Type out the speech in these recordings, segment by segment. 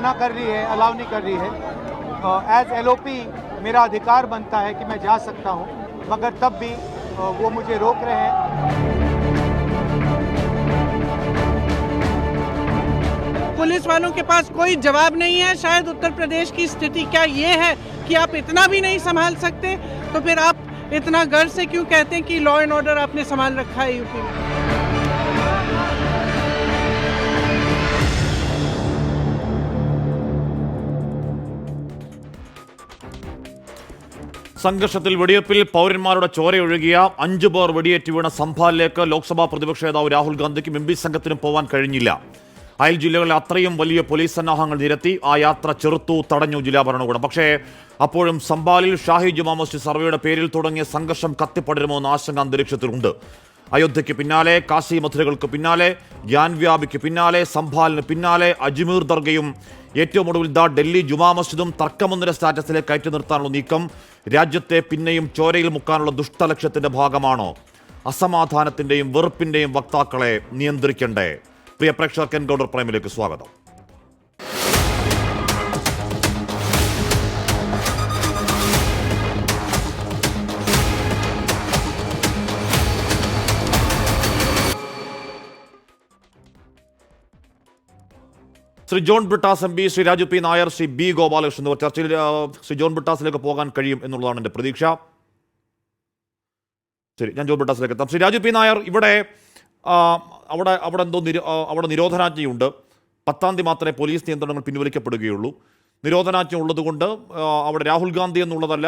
मना कर रही है, अलाउ नहीं कर रही है। एज एलओपी मेरा अधिकार बनता है कि मैं जा सकता हूं, मगर तब भी वो मुझे रोक रहे हैं। पुलिस वालों के पास कोई जवाब नहीं है। शायद उत्तर प्रदेश की स्थिति क्या ये है कि आप इतना भी नहीं संभाल सकते, तो फिर आप इतना गर्व से क्यों कहते हैं कि लॉ एंड ऑर्डर आपने संभाल रखा है यूपी में? സംഘർഷത്തിൽ വെടിവെപ്പിൽ പൗരന്മാരുടെ ചോരയൊഴുകിയ 5 പേർ വെടിയേറ്റ് വീണ സംഭവത്തിലേക്ക് ലോക്സഭാ പ്രതിപക്ഷ നേതാവ് രാഹുൽ ഗാന്ധിക്കും എം പി സംഘത്തിനും പോകാൻ കഴിഞ്ഞില്ല. അയൽ ജില്ലകളിൽ അത്രയും വലിയ പോലീസ് സന്നാഹങ്ങൾ നിരത്തി ആ യാത്ര ചെറുത്തു തടഞ്ഞു ജില്ലാ ഭരണകൂടം. പക്ഷേ അപ്പോഴും സംഭാലിൽ ഷാഹി ജുമാ മസ്ജിദ് സർവേയുടെ പേരിൽ തുടങ്ങിയ സംഘർഷം കത്തിപ്പടരുമോ എന്ന ആശങ്ക അന്തരീക്ഷത്തിലുണ്ട്. അയോധ്യയ്ക്ക് പിന്നാലെ കാശി മഥുരകൾക്ക് പിന്നാലെ ഗ്യാൻവ്യാപിക്ക് പിന്നാലെ സംഭാലിന് പിന്നാലെ അജ്മീർ ദർഗയും ഏറ്റവും ഒടുവിൽ ഡൽഹി ജുമാ മസ്ജിദും തർക്കമൊന്നിന്റെ സ്റ്റാറ്റസിലേക്ക് കയറ്റി നിർത്താനുള്ള നീക്കം രാജ്യത്തെ പിന്നെയും ചോരയിൽ മുക്കാനുള്ള ദുഷ്ടലക്ഷ്യത്തിന്റെ ഭാഗമാണോ? അസമാധാനത്തിന്റെയും വെറുപ്പിന്റെയും വക്താക്കളെ നിയന്ത്രിക്കണ്ടേ? പ്രിയ പ്രേക്ഷകർക്ക് എൻകൗണ്ടർ പ്രൈമിലേക്ക് സ്വാഗതം. Shri John Brittas M P, Shri Raju P Nair, Shri B Gopalakrishnan എന്നിവർ ചർച്ചയിൽ ശ്രീ ജോൺ ബ്രിട്ടാസിലേക്ക് പോകാൻ കഴിയും എന്നുള്ളതാണ് എൻ്റെ പ്രതീക്ഷ. ശരി, ഞാൻ ജോൺ ബ്രിട്ടാസിലേക്ക് എത്താം. ശ്രീ രാജു പി നായർ, ഇവിടെ അവിടെ നിരോധനാജ്ഞയുണ്ട്. 10-ാം തീയതി മാത്രമേ പോലീസ് നിയന്ത്രണങ്ങൾ പിൻവലിക്കപ്പെടുകയുള്ളൂ. നിരോധനാജ്ഞ ഉള്ളതുകൊണ്ട് അവിടെ രാഹുൽ ഗാന്ധി എന്നുള്ളതല്ല,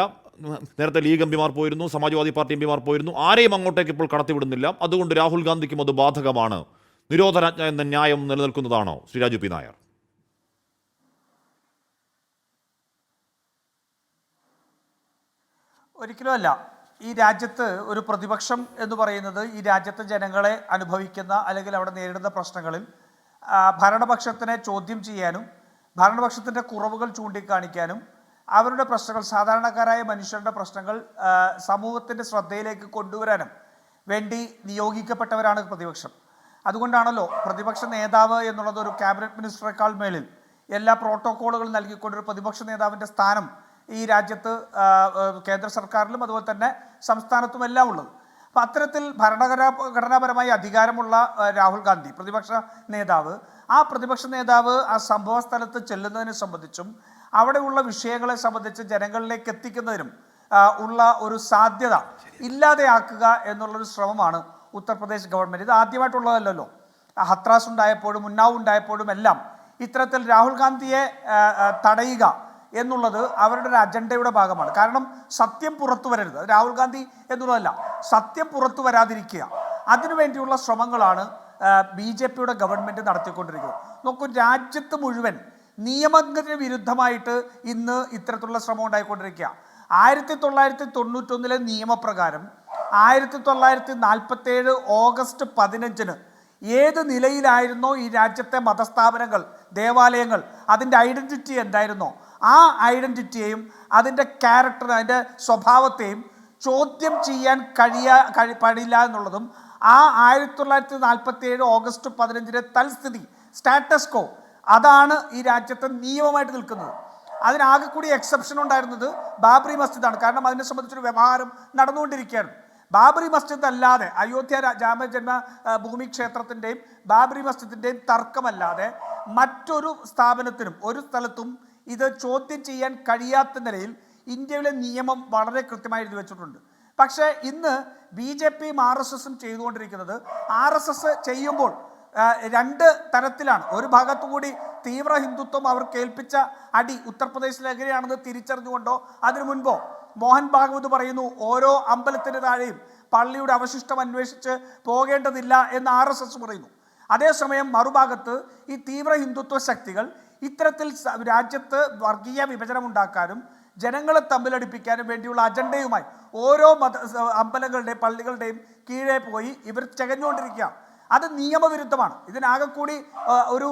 നേരത്തെ ലീഗ് എം പിമാർ പോയിരുന്നു, സമാജ്വാദി പാർട്ടി എം പിമാർ പോയിരുന്നു, ആരെയും അങ്ങോട്ടേക്ക് ഇപ്പോൾ കടത്തിവിടുന്നില്ല. അതുകൊണ്ട് രാഹുൽ ഗാന്ധിക്കും അത് ബാധകമാണ്. നിരോധനാജ്ഞ എന്ന ന്യായം നിലനിൽക്കുന്നതാണോ ശ്രീ രാജു പി നായർ? ഒരിക്കലുമല്ല. ഈ രാജ്യത്ത് ഒരു പ്രതിപക്ഷം എന്ന് പറയുന്നത് ഈ രാജ്യത്തെ ജനങ്ങളെ അനുഭവിക്കുന്ന അല്ലെങ്കിൽ അവിടെ നേരിടുന്ന പ്രശ്നങ്ങളിൽ ഭരണപക്ഷത്തിനെ ചോദ്യം ചെയ്യാനും ഭരണപക്ഷത്തിൻ്റെ കുറവുകൾ ചൂണ്ടിക്കാണിക്കാനും അവരുടെ പ്രശ്നങ്ങൾ, സാധാരണക്കാരായ മനുഷ്യരുടെ പ്രശ്നങ്ങൾ സമൂഹത്തിൻ്റെ ശ്രദ്ധയിലേക്ക് കൊണ്ടുവരാനും വേണ്ടി നിയോഗിക്കപ്പെട്ടവരാണ് പ്രതിപക്ഷം. അതുകൊണ്ടാണല്ലോ പ്രതിപക്ഷ നേതാവ് എന്നുള്ളത് ഒരു ക്യാബിനറ്റ് മിനിസ്റ്ററേക്കാൾ മേളിൽ എല്ലാ പ്രോട്ടോക്കോളുകളും നൽകിക്കൊണ്ടൊരു പ്രതിപക്ഷ നേതാവിൻ്റെ സ്ഥാനം ഈ രാജ്യത്ത് കേന്ദ്ര സർക്കാരിലും അതുപോലെ തന്നെ സംസ്ഥാനത്തും എല്ലാം ഉള്ളത്. അപ്പം അത്തരത്തിൽ ഘടനാപരമായി അധികാരമുള്ള രാഹുൽ ഗാന്ധി പ്രതിപക്ഷ നേതാവ്, ആ പ്രതിപക്ഷ നേതാവ് ആ സംഭവ സ്ഥലത്ത് ചെല്ലുന്നതിനെ സംബന്ധിച്ചും അവിടെയുള്ള വിഷയങ്ങളെ സംബന്ധിച്ച് ജനങ്ങളിലേക്ക് എത്തിക്കുന്നതിനും ഉള്ള ഒരു സാധ്യത ഇല്ലാതെയാക്കുക എന്നുള്ളൊരു ശ്രമമാണ് ഉത്തർപ്രദേശ് ഗവൺമെൻറ്. ഇത് ആദ്യമായിട്ടുള്ളതല്ലല്ലോ. ഹത്രാസ് ഉണ്ടായപ്പോഴും ഉന്നാവ് ഉണ്ടായപ്പോഴും എല്ലാം ഇത്തരത്തിൽ രാഹുൽ ഗാന്ധിയെ തടയുക എന്നുള്ളത് അവരുടെ ഒരു അജണ്ടയുടെ ഭാഗമാണ്. കാരണം സത്യം പുറത്തു വരരുത്, രാഹുൽ ഗാന്ധി എന്നുള്ളതല്ല, സത്യം പുറത്തു വരാതിരിക്കുക, അതിനുവേണ്ടിയുള്ള ശ്രമങ്ങളാണ് BJPയുടെ ഗവൺമെൻറ് നടത്തിക്കൊണ്ടിരിക്കുന്നത്. നോക്കൂ, രാജ്യത്ത് മുഴുവൻ നിയമത്തിന് വിരുദ്ധമായിട്ട് ഇന്ന് ഇത്തരത്തിലുള്ള ശ്രമം ഉണ്ടായിക്കൊണ്ടിരിക്കുക. 1991 നിയമപ്രകാരം 1947 ഓഗസ്റ്റ് 15 ഏത് നിലയിലായിരുന്നോ ഈ രാജ്യത്തെ മതസ്ഥാപനങ്ങൾ, ദേവാലയങ്ങൾ, അതിൻ്റെ ഐഡൻറ്റിറ്റി എന്തായിരുന്നോ ആ ഐഡൻറ്റിറ്റിയെയും അതിൻ്റെ ക്യാരക്ടർ, അതിൻ്റെ സ്വഭാവത്തെയും ചോദ്യം ചെയ്യാൻ പാടില്ല എന്നുള്ളതും ആ 1947 ഓഗസ്റ്റ് 15 തൽസ്ഥിതി സ്റ്റാറ്റസ് കോ അതാണ് ഈ രാജ്യത്തെ നിയമമായിട്ട് നിൽക്കുന്നത്. അതിനാകെ കൂടി എക്സെപ്ഷൻ ഉണ്ടായിരുന്നത് ബാബറി മസ്ജിദാണ്. കാരണം അതിനെ സംബന്ധിച്ചൊരു വ്യവഹാരം നടന്നുകൊണ്ടിരിക്കുകയാണ്. ബാബറി മസ്ജിദ് അല്ലാതെ അയോധ്യ രാമജന്മ ഭൂമി ക്ഷേത്രത്തിൻ്റെയും ബാബറി മസ്ജിദിൻ്റെയും തർക്കമല്ലാതെ മറ്റൊരു സ്ഥാപനത്തിനും ഒരു സ്ഥലത്തും ഇത് ചോദ്യം ചെയ്യാൻ കഴിയാത്ത നിലയിൽ ഇന്ത്യയിലെ നിയമം വളരെ കൃത്യമായി എഴുതി വെച്ചിട്ടുണ്ട്. പക്ഷേ ഇന്ന് BJPയും RSSും ചെയ്തുകൊണ്ടിരിക്കുന്നത്, RSS ചെയ്യുമ്പോൾ രണ്ട് തരത്തിലാണ്. ഒരു ഭാഗത്തുകൂടി തീവ്ര ഹിന്ദുത്വം അവർ കേൾപ്പിച്ച അടി ഉത്തർപ്രദേശിൽ എങ്ങനെയാണെന്ന് തിരിച്ചറിഞ്ഞുകൊണ്ടോ അതിനു മുൻപോ മോഹൻ ഭാഗവത് പറയുന്നു ഓരോ അമ്പലത്തിന് താഴെയും പള്ളിയുടെ അവശിഷ്ടം അന്വേഷിച്ച് പോകേണ്ടതില്ല എന്ന് RSS പറയുന്നു. അതേസമയം മറുഭാഗത്ത് ഈ തീവ്ര ഹിന്ദുത്വ ശക്തികൾ ഇത്തരത്തിൽ രാജ്യത്ത് വർഗീയ വിഭജനമുണ്ടാക്കാനും ജനങ്ങളെ തമ്മിലടിപ്പിക്കാനും വേണ്ടിയുള്ള അജണ്ടയുമായി ഓരോ അമ്പലങ്ങളുടെയും പള്ളികളുടെയും കീഴേ പോയി ഇവർ ചകഞ്ഞുകൊണ്ടിരിക്കുക. അത് നിയമവിരുദ്ധമാണ്. ഇതിനാകെ കൂടി ഒരു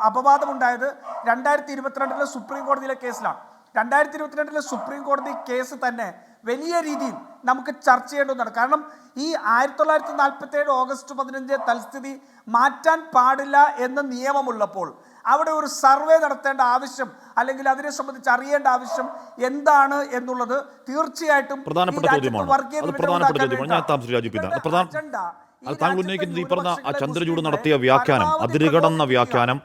അപവാദമുണ്ടായത് 2022 സുപ്രീം കോടതിയിലെ കേസിലാണ്. 2022 സുപ്രീം കോടതി കേസ് തന്നെ വലിയ രീതിയിൽ നമുക്ക് ചർച്ച ചെയ്യേണ്ടതാണ്. കാരണം ഈ 1947 ഓഗസ്റ്റ് 15 തൽസ്ഥിതി മാറ്റാൻ പാടില്ല എന്ന നിയമമുള്ളപ്പോൾ അവിടെ ഒരു സർവേ നടത്തേണ്ട ആവശ്യം അല്ലെങ്കിൽ അതിനെ സംബന്ധിച്ച് അറിയേണ്ട ആവശ്യം എന്താണ് എന്നുള്ളത് തീർച്ചയായിട്ടും പ്രധാനപ്പെട്ട ചോദ്യമാണ്. താങ്കൾ ഉന്നയിക്കുന്നത് ഈ പറഞ്ഞ ചന്ദ്രചൂഡ് നടത്തിയ വ്യാഖ്യാനം, അതിരുകടന്ന വ്യാഖ്യാനം,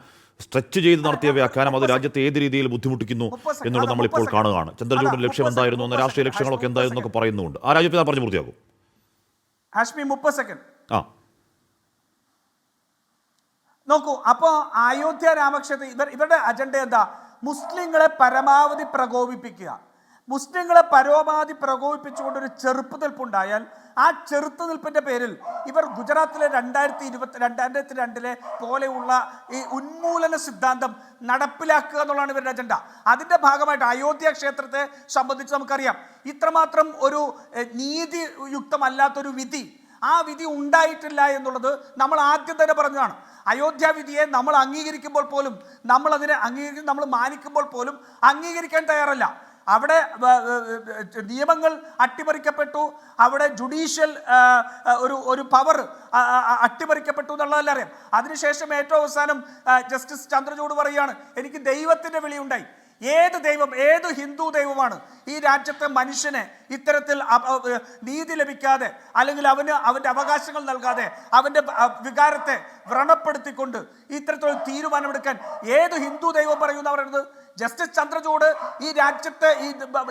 സ്ട്രെച്ച് ചെയ്ത് നടത്തിയ വ്യാഖ്യാനം, അത് രാജ്യത്തെ ഏത് രീതിയിൽ ബുദ്ധിമുട്ടിക്കുന്നു എന്നുള്ളത് നമ്മളിപ്പോൾ കാണുകയാണ്. ചന്ദ്രചൂഡിന്റെ ലക്ഷ്യം എന്തായിരുന്നു എന്ന്, രാഷ്ട്രീയ ലക്ഷ്യങ്ങളൊക്കെ എന്തായിരുന്നു എന്നൊക്കെ പറയുന്നുണ്ട്. ആ രാജ്യത്ത് പറഞ്ഞു പൂർത്തിയാകും. ഹാഷ്മി 30 സെക്കൻഡ് നോക്കൂ. അപ്പോൾ അയോധ്യ രാമക്ഷേത്രം ഇവരുടെ അജണ്ട എന്താ? മുസ്ലിങ്ങളെ പരമാവധി പ്രകോപിപ്പിക്കുക. മുസ്ലിങ്ങളെ പരമാവധി പ്രകോപിപ്പിച്ചുകൊണ്ടൊരു ചെറുത്തുനിൽപ്പുണ്ടായാൽ ആ ചെറുത്തുനിൽപ്പിന്റെ പേരിൽ ഇവർ ഗുജറാത്തിലെ 2022 പോലെയുള്ള ഈ ഉന്മൂലന സിദ്ധാന്തം നടപ്പിലാക്കുക എന്നുള്ളതാണ് ഇവരുടെ അജണ്ട. അതിന്റെ ഭാഗമായിട്ട് അയോധ്യ ക്ഷേത്രത്തെ സംബന്ധിച്ച് നമുക്കറിയാം, ഇത്രമാത്രം ഒരു നീതിയുക്തമല്ലാത്തൊരു വിധി, ആ വിധി ഉണ്ടായിട്ടില്ല എന്നുള്ളത് നമ്മൾ ആദ്യം തന്നെ പറഞ്ഞതാണ്. അയോധ്യ വിധിയെ നമ്മൾ അംഗീകരിക്കുമ്പോൾ പോലും, നമ്മൾ മാനിക്കുമ്പോൾ പോലും അംഗീകരിക്കാൻ തയ്യാറല്ല. അവിടെ നിയമങ്ങൾ അട്ടിമറിക്കപ്പെട്ടു, അവിടെ ജുഡീഷ്യൽ ഒരു പവർ അട്ടിമറിക്കപ്പെട്ടു എന്നുള്ളതെല്ലാം അറിയാം. അതിനുശേഷം ഏറ്റവും അവസാനം ജസ്റ്റിസ് ചന്ദ്രചൂഡ് പറയുകയാണ്, എനിക്ക് ദൈവത്തിൻ്റെ വിളിയുണ്ടായി. ഏത് ദൈവം, ഏത് ഹിന്ദു ദൈവമാണ് ഈ രാജ്യത്തെ മനുഷ്യനെ ഇത്തരത്തിൽ നീതി ലഭിക്കാതെ അല്ലെങ്കിൽ അവൻ്റെ അവകാശങ്ങൾ നൽകാതെ അവൻ്റെ വികാരത്തെ വ്രണപ്പെടുത്തിക്കൊണ്ട് ഇത്തരത്തിലുള്ള തീരുമാനമെടുക്കാൻ ഏത് ഹിന്ദു ദൈവം പറയുന്നവരുന്നത്? ജസ്റ്റിസ് ചന്ദ്രചൂഡ് ഈ രാജ്യത്തെ ഈ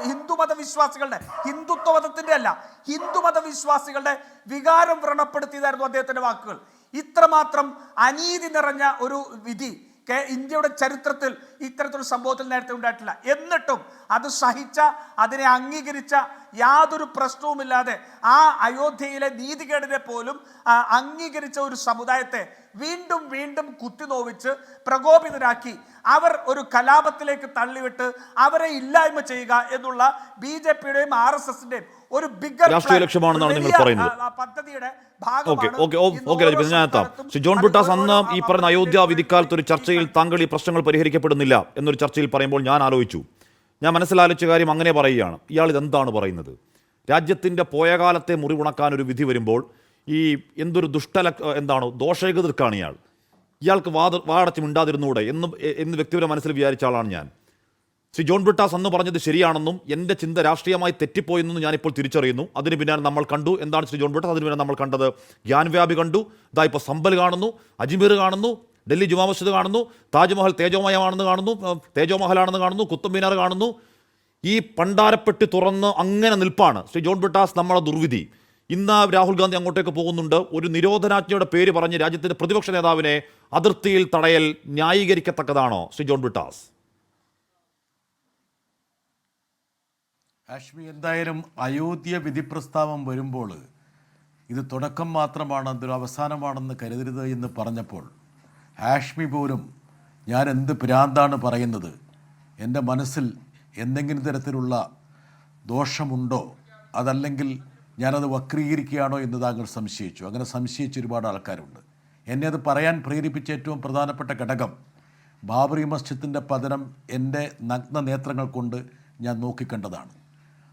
ഹിന്ദുമത വിശ്വാസികളുടെ, ഹിന്ദുത്വ മതത്തിൻ്റെ അല്ല, ഹിന്ദുമത വിശ്വാസികളുടെ വികാരം വ്രണപ്പെടുത്തിയതായിരുന്നു അദ്ദേഹത്തിൻ്റെ വാക്കുകൾ. ഇത്രമാത്രം അനീതി നിറഞ്ഞ ഒരു വിധി ഇന്ത്യയുടെ ചരിത്രത്തിൽ ഇത്തരത്തിലൊരു സംഭവത്തിൽ നേരത്തെ ഉണ്ടായിട്ടില്ല. എന്നിട്ടും അത് സഹിച്ച, അതിനെ അംഗീകരിച്ച, യാതൊരു പ്രശ്നവുമില്ലാതെ ആ അയോധ്യയിലെ നീതികേടിനെ പോലും അംഗീകരിച്ച ഒരു സമുദായത്തെ വീണ്ടും വീണ്ടും കുത്തിനോവിച്ച് പ്രകോപിതരാക്കി അവർ ഒരു കലാപത്തിലേക്ക് തള്ളിവിട്ട് അവരെ ഇല്ലായ്മ ചെയ്യുക എന്നുള്ള BJPയുടെയും RSSന്റെയും ഒരു ബിഗർ രാഷ്ട്രീയ ലക്ഷ്യമാണെന്നാണ് നിങ്ങൾ പറയുന്നത്. പദ്ധതിയുടെ ജോൺ ബ്രിട്ടാസ് അന്ന് ഈ പറഞ്ഞ അയോധ്യ വിധിക്കാലത്ത് ഒരു ചർച്ചയിൽ താങ്കൾ ഈ പ്രശ്നങ്ങൾ പരിഹരിക്കപ്പെടുന്നില്ല എന്നൊരു ചർച്ചയിൽ പറയുമ്പോൾ ഞാൻ ആലോചിച്ചു, ഞാൻ മനസ്സിലാലോചിച്ച കാര്യം അങ്ങനെ പറയുകയാണ്. ഇയാൾ ഇതെന്താണ് പറയുന്നത്? രാജ്യത്തിൻ്റെ പോയ കാലത്തെ മുറിവുണക്കാൻ ഒരു വിധി വരുമ്പോൾ ഈ എന്തൊരു ദോഷേകതൃക്കാണ് ഇയാൾക്ക് വാടച്ച് മിണ്ടാതിരുന്നൂടെ എന്ന് വ്യക്തിപര മനസ്സിൽ വിചാരിച്ച ആളാണ് ഞാൻ. ശ്രീ ജോൺ ബ്രിട്ടാസ് അന്ന് പറഞ്ഞത് ശരിയാണെന്നും എൻ്റെ ചിന്ത രാഷ്ട്രീയമായി തെറ്റിപ്പോയെന്നും ഞാനിപ്പോൾ തിരിച്ചറിയുന്നു. അതിന് പിന്നാലെ നമ്മൾ കണ്ടു എന്താണ് ശ്രീ ജോൺ ബ്രിട്ടാസ്. അതിന് പിന്നാലെ നമ്മൾ കണ്ടത് ഗ്യാൻവ്യാപി കണ്ടു, ഇതാ ഇപ്പോൾ സമ്പൽ കാണുന്നു, അജ്മീർ കാണുന്നു, ഡൽഹി ജുമാ മസ്ജിദ് കാണുന്നു, താജ്മഹൽ തേജോമയമാണെന്ന് കാണുന്നു, തേജോമഹലാണെന്ന് കാണുന്നു, കുത്തബ് മിനാർ കാണുന്നു. ഈ പണ്ടാരപ്പെട്ടി തുറന്ന് അങ്ങനെ നിൽപ്പാണ് ശ്രീ ജോൺ ബ്രിട്ടാസ്. നമ്മളെ ദുർവിധി. ഇന്ന് രാഹുൽ ഗാന്ധി അങ്ങോട്ടേക്ക് പോകുന്നുണ്ട്. ഒരു നിരോധനാജ്ഞയുടെ പേര് പറഞ്ഞ് രാജ്യത്തിൻ്റെ പ്രതിപക്ഷ നേതാവിനെ അതിർത്തിയിൽ തടയൽ ന്യായീകരിക്കത്തക്കതാണോ ശ്രീ ജോൺ ബ്രിട്ടാസ്? ഹാഷ്മി, എന്തായാലും അയോധ്യ വിധി പ്രസ്താവം വരുമ്പോൾ ഇത് തുടക്കം മാത്രമാണ്, അതൊരു അവസാനമാണെന്ന് കരുതരുത് എന്ന് പറഞ്ഞപ്പോൾ ഹാഷ്മി പോലും ഞാൻ എന്ത് ഭ്രാന്താണ് പറയുന്നത്, എൻ്റെ മനസ്സിൽ എന്തെങ്കിലും തരത്തിലുള്ള ദോഷമുണ്ടോ, അതല്ലെങ്കിൽ ഞാനത് വക്രീകരിക്കുകയാണോ എന്ന് താങ്കൾ സംശയിച്ചു. അങ്ങനെ സംശയിച്ച ഒരുപാട് ആൾക്കാരുണ്ട്. എന്നെ അത് പറയാൻ പ്രേരിപ്പിച്ച ഏറ്റവും പ്രധാനപ്പെട്ട ഘടകം ബാബറി മസ്ജിദിൻ്റെ പതനം എൻ്റെ നഗ്ന നേത്രങ്ങൾ കൊണ്ട് ഞാൻ നോക്കിക്കണ്ടതാണ്.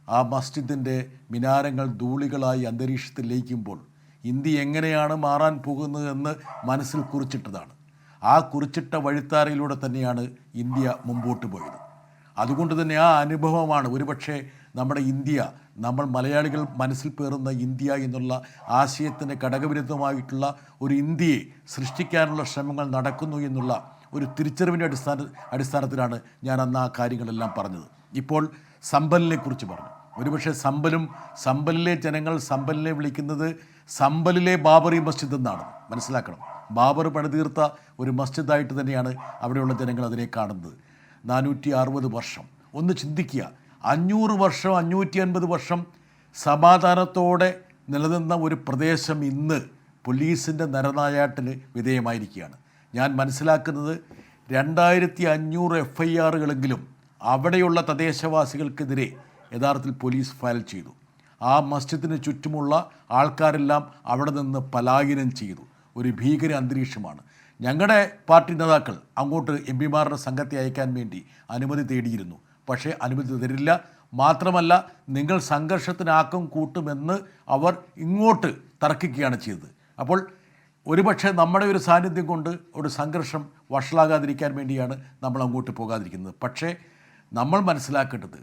ആ മസ്ജിദിൻ്റെ മിനാരങ്ങൾ ധൂളികളായി അന്തരീക്ഷത്തിൽ ലയിക്കുമ്പോൾ ഇന്ത്യ എങ്ങനെയാണ് മാറാൻ പോകുന്നതെന്ന് മനസ്സിൽ കുറിച്ചിട്ടതാണ്. ആ കുറിച്ചിട്ട വഴിത്താരയിലൂടെ തന്നെയാണ് ഇന്ത്യ മുമ്പോട്ട് പോയത്. അതുകൊണ്ട് തന്നെ ആ അനുഭവമാണ് ഒരുപക്ഷെ നമ്മുടെ ഇന്ത്യ, നമ്മൾ മലയാളികൾ മനസ്സിൽ പേറുന്ന ഇന്ത്യ എന്നുള്ള ആശയത്തിന് ഘടകവിരുദ്ധമായിട്ടുള്ള ഒരു ഇന്ത്യയെ സൃഷ്ടിക്കാനുള്ള ശ്രമങ്ങൾ നടക്കുന്നു എന്നുള്ള ഒരു തിരിച്ചറിവിൻ്റെ അടിസ്ഥാനത്തിലാണ് ഞാൻ അന്ന് ആ കാര്യങ്ങളെല്ലാം പറഞ്ഞത്. ഇപ്പോൾ സമ്പലിനെ കുറിച്ച് പറഞ്ഞു. ഒരുപക്ഷെ സമ്പലിലെ ജനങ്ങൾ സമ്പലിനെ വിളിക്കുന്നത് സമ്പലിലെ ബാബറി മസ്ജിദ് എന്നാണ്. മനസ്സിലാക്കണം, ബാബർ പണിതീർത്ത ഒരു മസ്ജിദായിട്ട് തന്നെയാണ് അവിടെയുള്ള ജനങ്ങൾ അതിനെ കാണുന്നത്. 460 വർഷം, ഒന്ന് ചിന്തിക്കുക, 500 വർഷം 550 വർഷം സമാധാനത്തോടെ നിലനിന്ന ഒരു പ്രദേശം ഇന്ന് പോലീസിൻ്റെ നരനായാട്ടിന് വിധേയമായിരിക്കുകയാണ്. ഞാൻ മനസ്സിലാക്കുന്നത് 2500 FIRകളെങ്കിലും അവിടെയുള്ള തദ്ദേശവാസികൾക്കെതിരെ യഥാർത്ഥത്തിൽ പോലീസ് ഫയൽ ചെയ്തു. ആ മസ്ജിദിന് ചുറ്റുമുള്ള ആൾക്കാരെല്ലാം അവിടെ നിന്ന് പലായനം ചെയ്തു. ഒരു ഭീകര അന്തരീക്ഷമാണ്. ഞങ്ങളുടെ പാർട്ടി നേതാക്കൾ അങ്ങോട്ട് MP-മാരുടെ സംഘത്തെ അയക്കാൻ വേണ്ടി അനുമതി തേടിയിരുന്നു. പക്ഷേ അനുമതി തരില്ല. മാത്രമല്ല, നിങ്ങൾ സംഘർഷത്തിന് ആക്കം കൂട്ടുമെന്ന് അവർ ഇങ്ങോട്ട് തർക്കിക്കുകയാണ് ചെയ്തത്. അപ്പോൾ ഒരുപക്ഷെ നമ്മുടെ ഒരു സാന്നിധ്യം കൊണ്ട് ഒരു സംഘർഷം വഷളാകാതിരിക്കാൻ വേണ്ടിയാണ് നമ്മൾ അങ്ങോട്ട് പോകാതിരിക്കുന്നത്. പക്ഷേ നമ്മൾ മനസ്സിലാക്കേണ്ടത്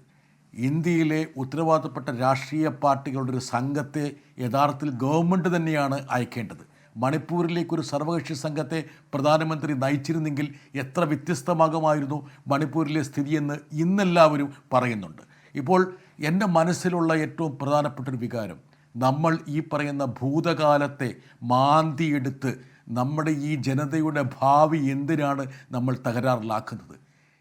ഇന്ത്യയിലെ ഉത്തരവാദിത്തപ്പെട്ട രാഷ്ട്രീയ പാർട്ടികളുടെ ഒരു സംഘത്തെ യഥാർത്ഥത്തിൽ ഗവൺമെൻറ് തന്നെയാണ് അയക്കേണ്ടത്. മണിപ്പൂരിലേക്കൊരു സർവകക്ഷി സംഘത്തെ പ്രധാനമന്ത്രി നയിച്ചിരുന്നെങ്കിൽ എത്ര വ്യത്യസ്തമാകുമായിരുന്നു മണിപ്പൂരിലെ സ്ഥിതിയെന്ന് ഇന്നെല്ലാവരും പറയുന്നുണ്ട്. ഇപ്പോൾ എൻ്റെ മനസ്സിലുള്ള ഏറ്റവും പ്രധാനപ്പെട്ടൊരു വികാരം, നമ്മൾ ഈ പറയുന്ന ഭൂതകാലത്തെ മാന്തിയെടുത്ത് നമ്മുടെ ഈ ജനതയുടെ ഭാവി എന്തിനാണ് നമ്മൾ തകരാറിലാക്കുന്നത്?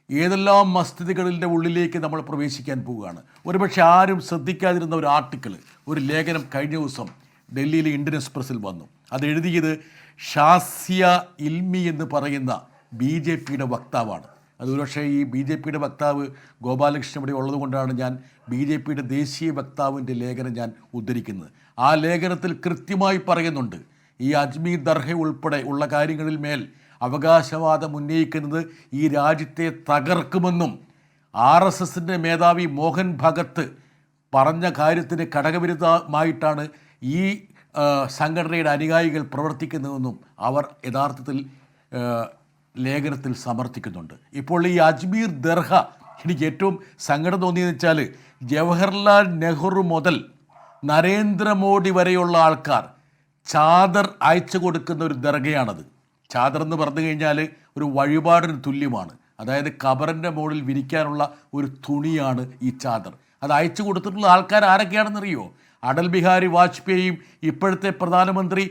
ഏതെല്ലാം മസ്തികളിൻ്റെ ഉള്ളിലേക്ക് നമ്മൾ പ്രവേശിക്കാൻ പോവുകയാണ്. ഒരുപക്ഷെ ആരും ശ്രദ്ധിക്കാതിരുന്ന ഒരു ആർട്ടിക്കിൾ, ഒരു ലേഖനം കഴിഞ്ഞ ദിവസം ഡൽഹിയിലെ ഇന്ത്യൻ എക്സ്പ്രസ്സിൽ വന്നു. അത് എഴുതിയത് ഷാസിയ ഇൽമി എന്ന് പറയുന്ന BJPയുടെ വക്താവാണ്. അത് ഒരുപക്ഷെ ഈ BJPയുടെ വക്താവ് ഗോപാലകൃഷ്ണൻ ഇവിടെ ഉള്ളതുകൊണ്ടാണ് ഞാൻ BJPയുടെ ദേശീയ വക്താവിൻ്റെ ലേഖനം ഞാൻ ഉദ്ധരിക്കുന്നത്. ആ ലേഖനത്തിൽ കൃത്യമായി പറയുന്നുണ്ട്, ഈ അജ്മീർ ദർഗ ഉൾപ്പെടെ ഉള്ള കാര്യങ്ങളിൽ മേൽ അവകാശവാദം ഉന്നയിക്കുന്നത് ഈ രാജ്യത്തെ തകർക്കുമെന്നും RSSൻ്റെ മേധാവി മോഹൻ ഭഗത് പറഞ്ഞ കാര്യത്തിന് ഘടകവിരുദ്ധമായിട്ടാണ് ഈ സംഘടനയുടെ അനുയായികൾ പ്രവർത്തിക്കുന്നതെന്നും അവർ യഥാർത്ഥത്തിൽ ലേഖനത്തിൽ സമർത്ഥിക്കുന്നുണ്ട്. ഇപ്പോൾ ഈ അജ്മീർ ദർഗ എനിക്ക് ഏറ്റവും സങ്കടം തോന്നിയെന്ന് വെച്ചാൽ ജവഹർലാൽ നെഹ്റു മുതൽ നരേന്ദ്രമോദി വരെയുള്ള ആൾക്കാർ ചാദർ അയച്ചു കൊടുക്കുന്ന ഒരു ദർഗയാണത്. ചാദർ എന്ന് പറഞ്ഞു കഴിഞ്ഞാൽ ഒരു വഴിപാടിന് തുല്യമാണ്. അതായത് ഖബറിൻ്റെ മുകളിൽ വിരിക്കാനുള്ള ഒരു തുണിയാണ് ഈ ചാദർ. അത് അയച്ചു കൊടുത്തിട്ടുള്ള ആൾക്കാർ ആരൊക്കെയാണെന്നറിയോ? അടൽ ബിഹാരി വാജ്പേയിയും ഇപ്പോഴത്തെ പ്രധാനമന്ത്രി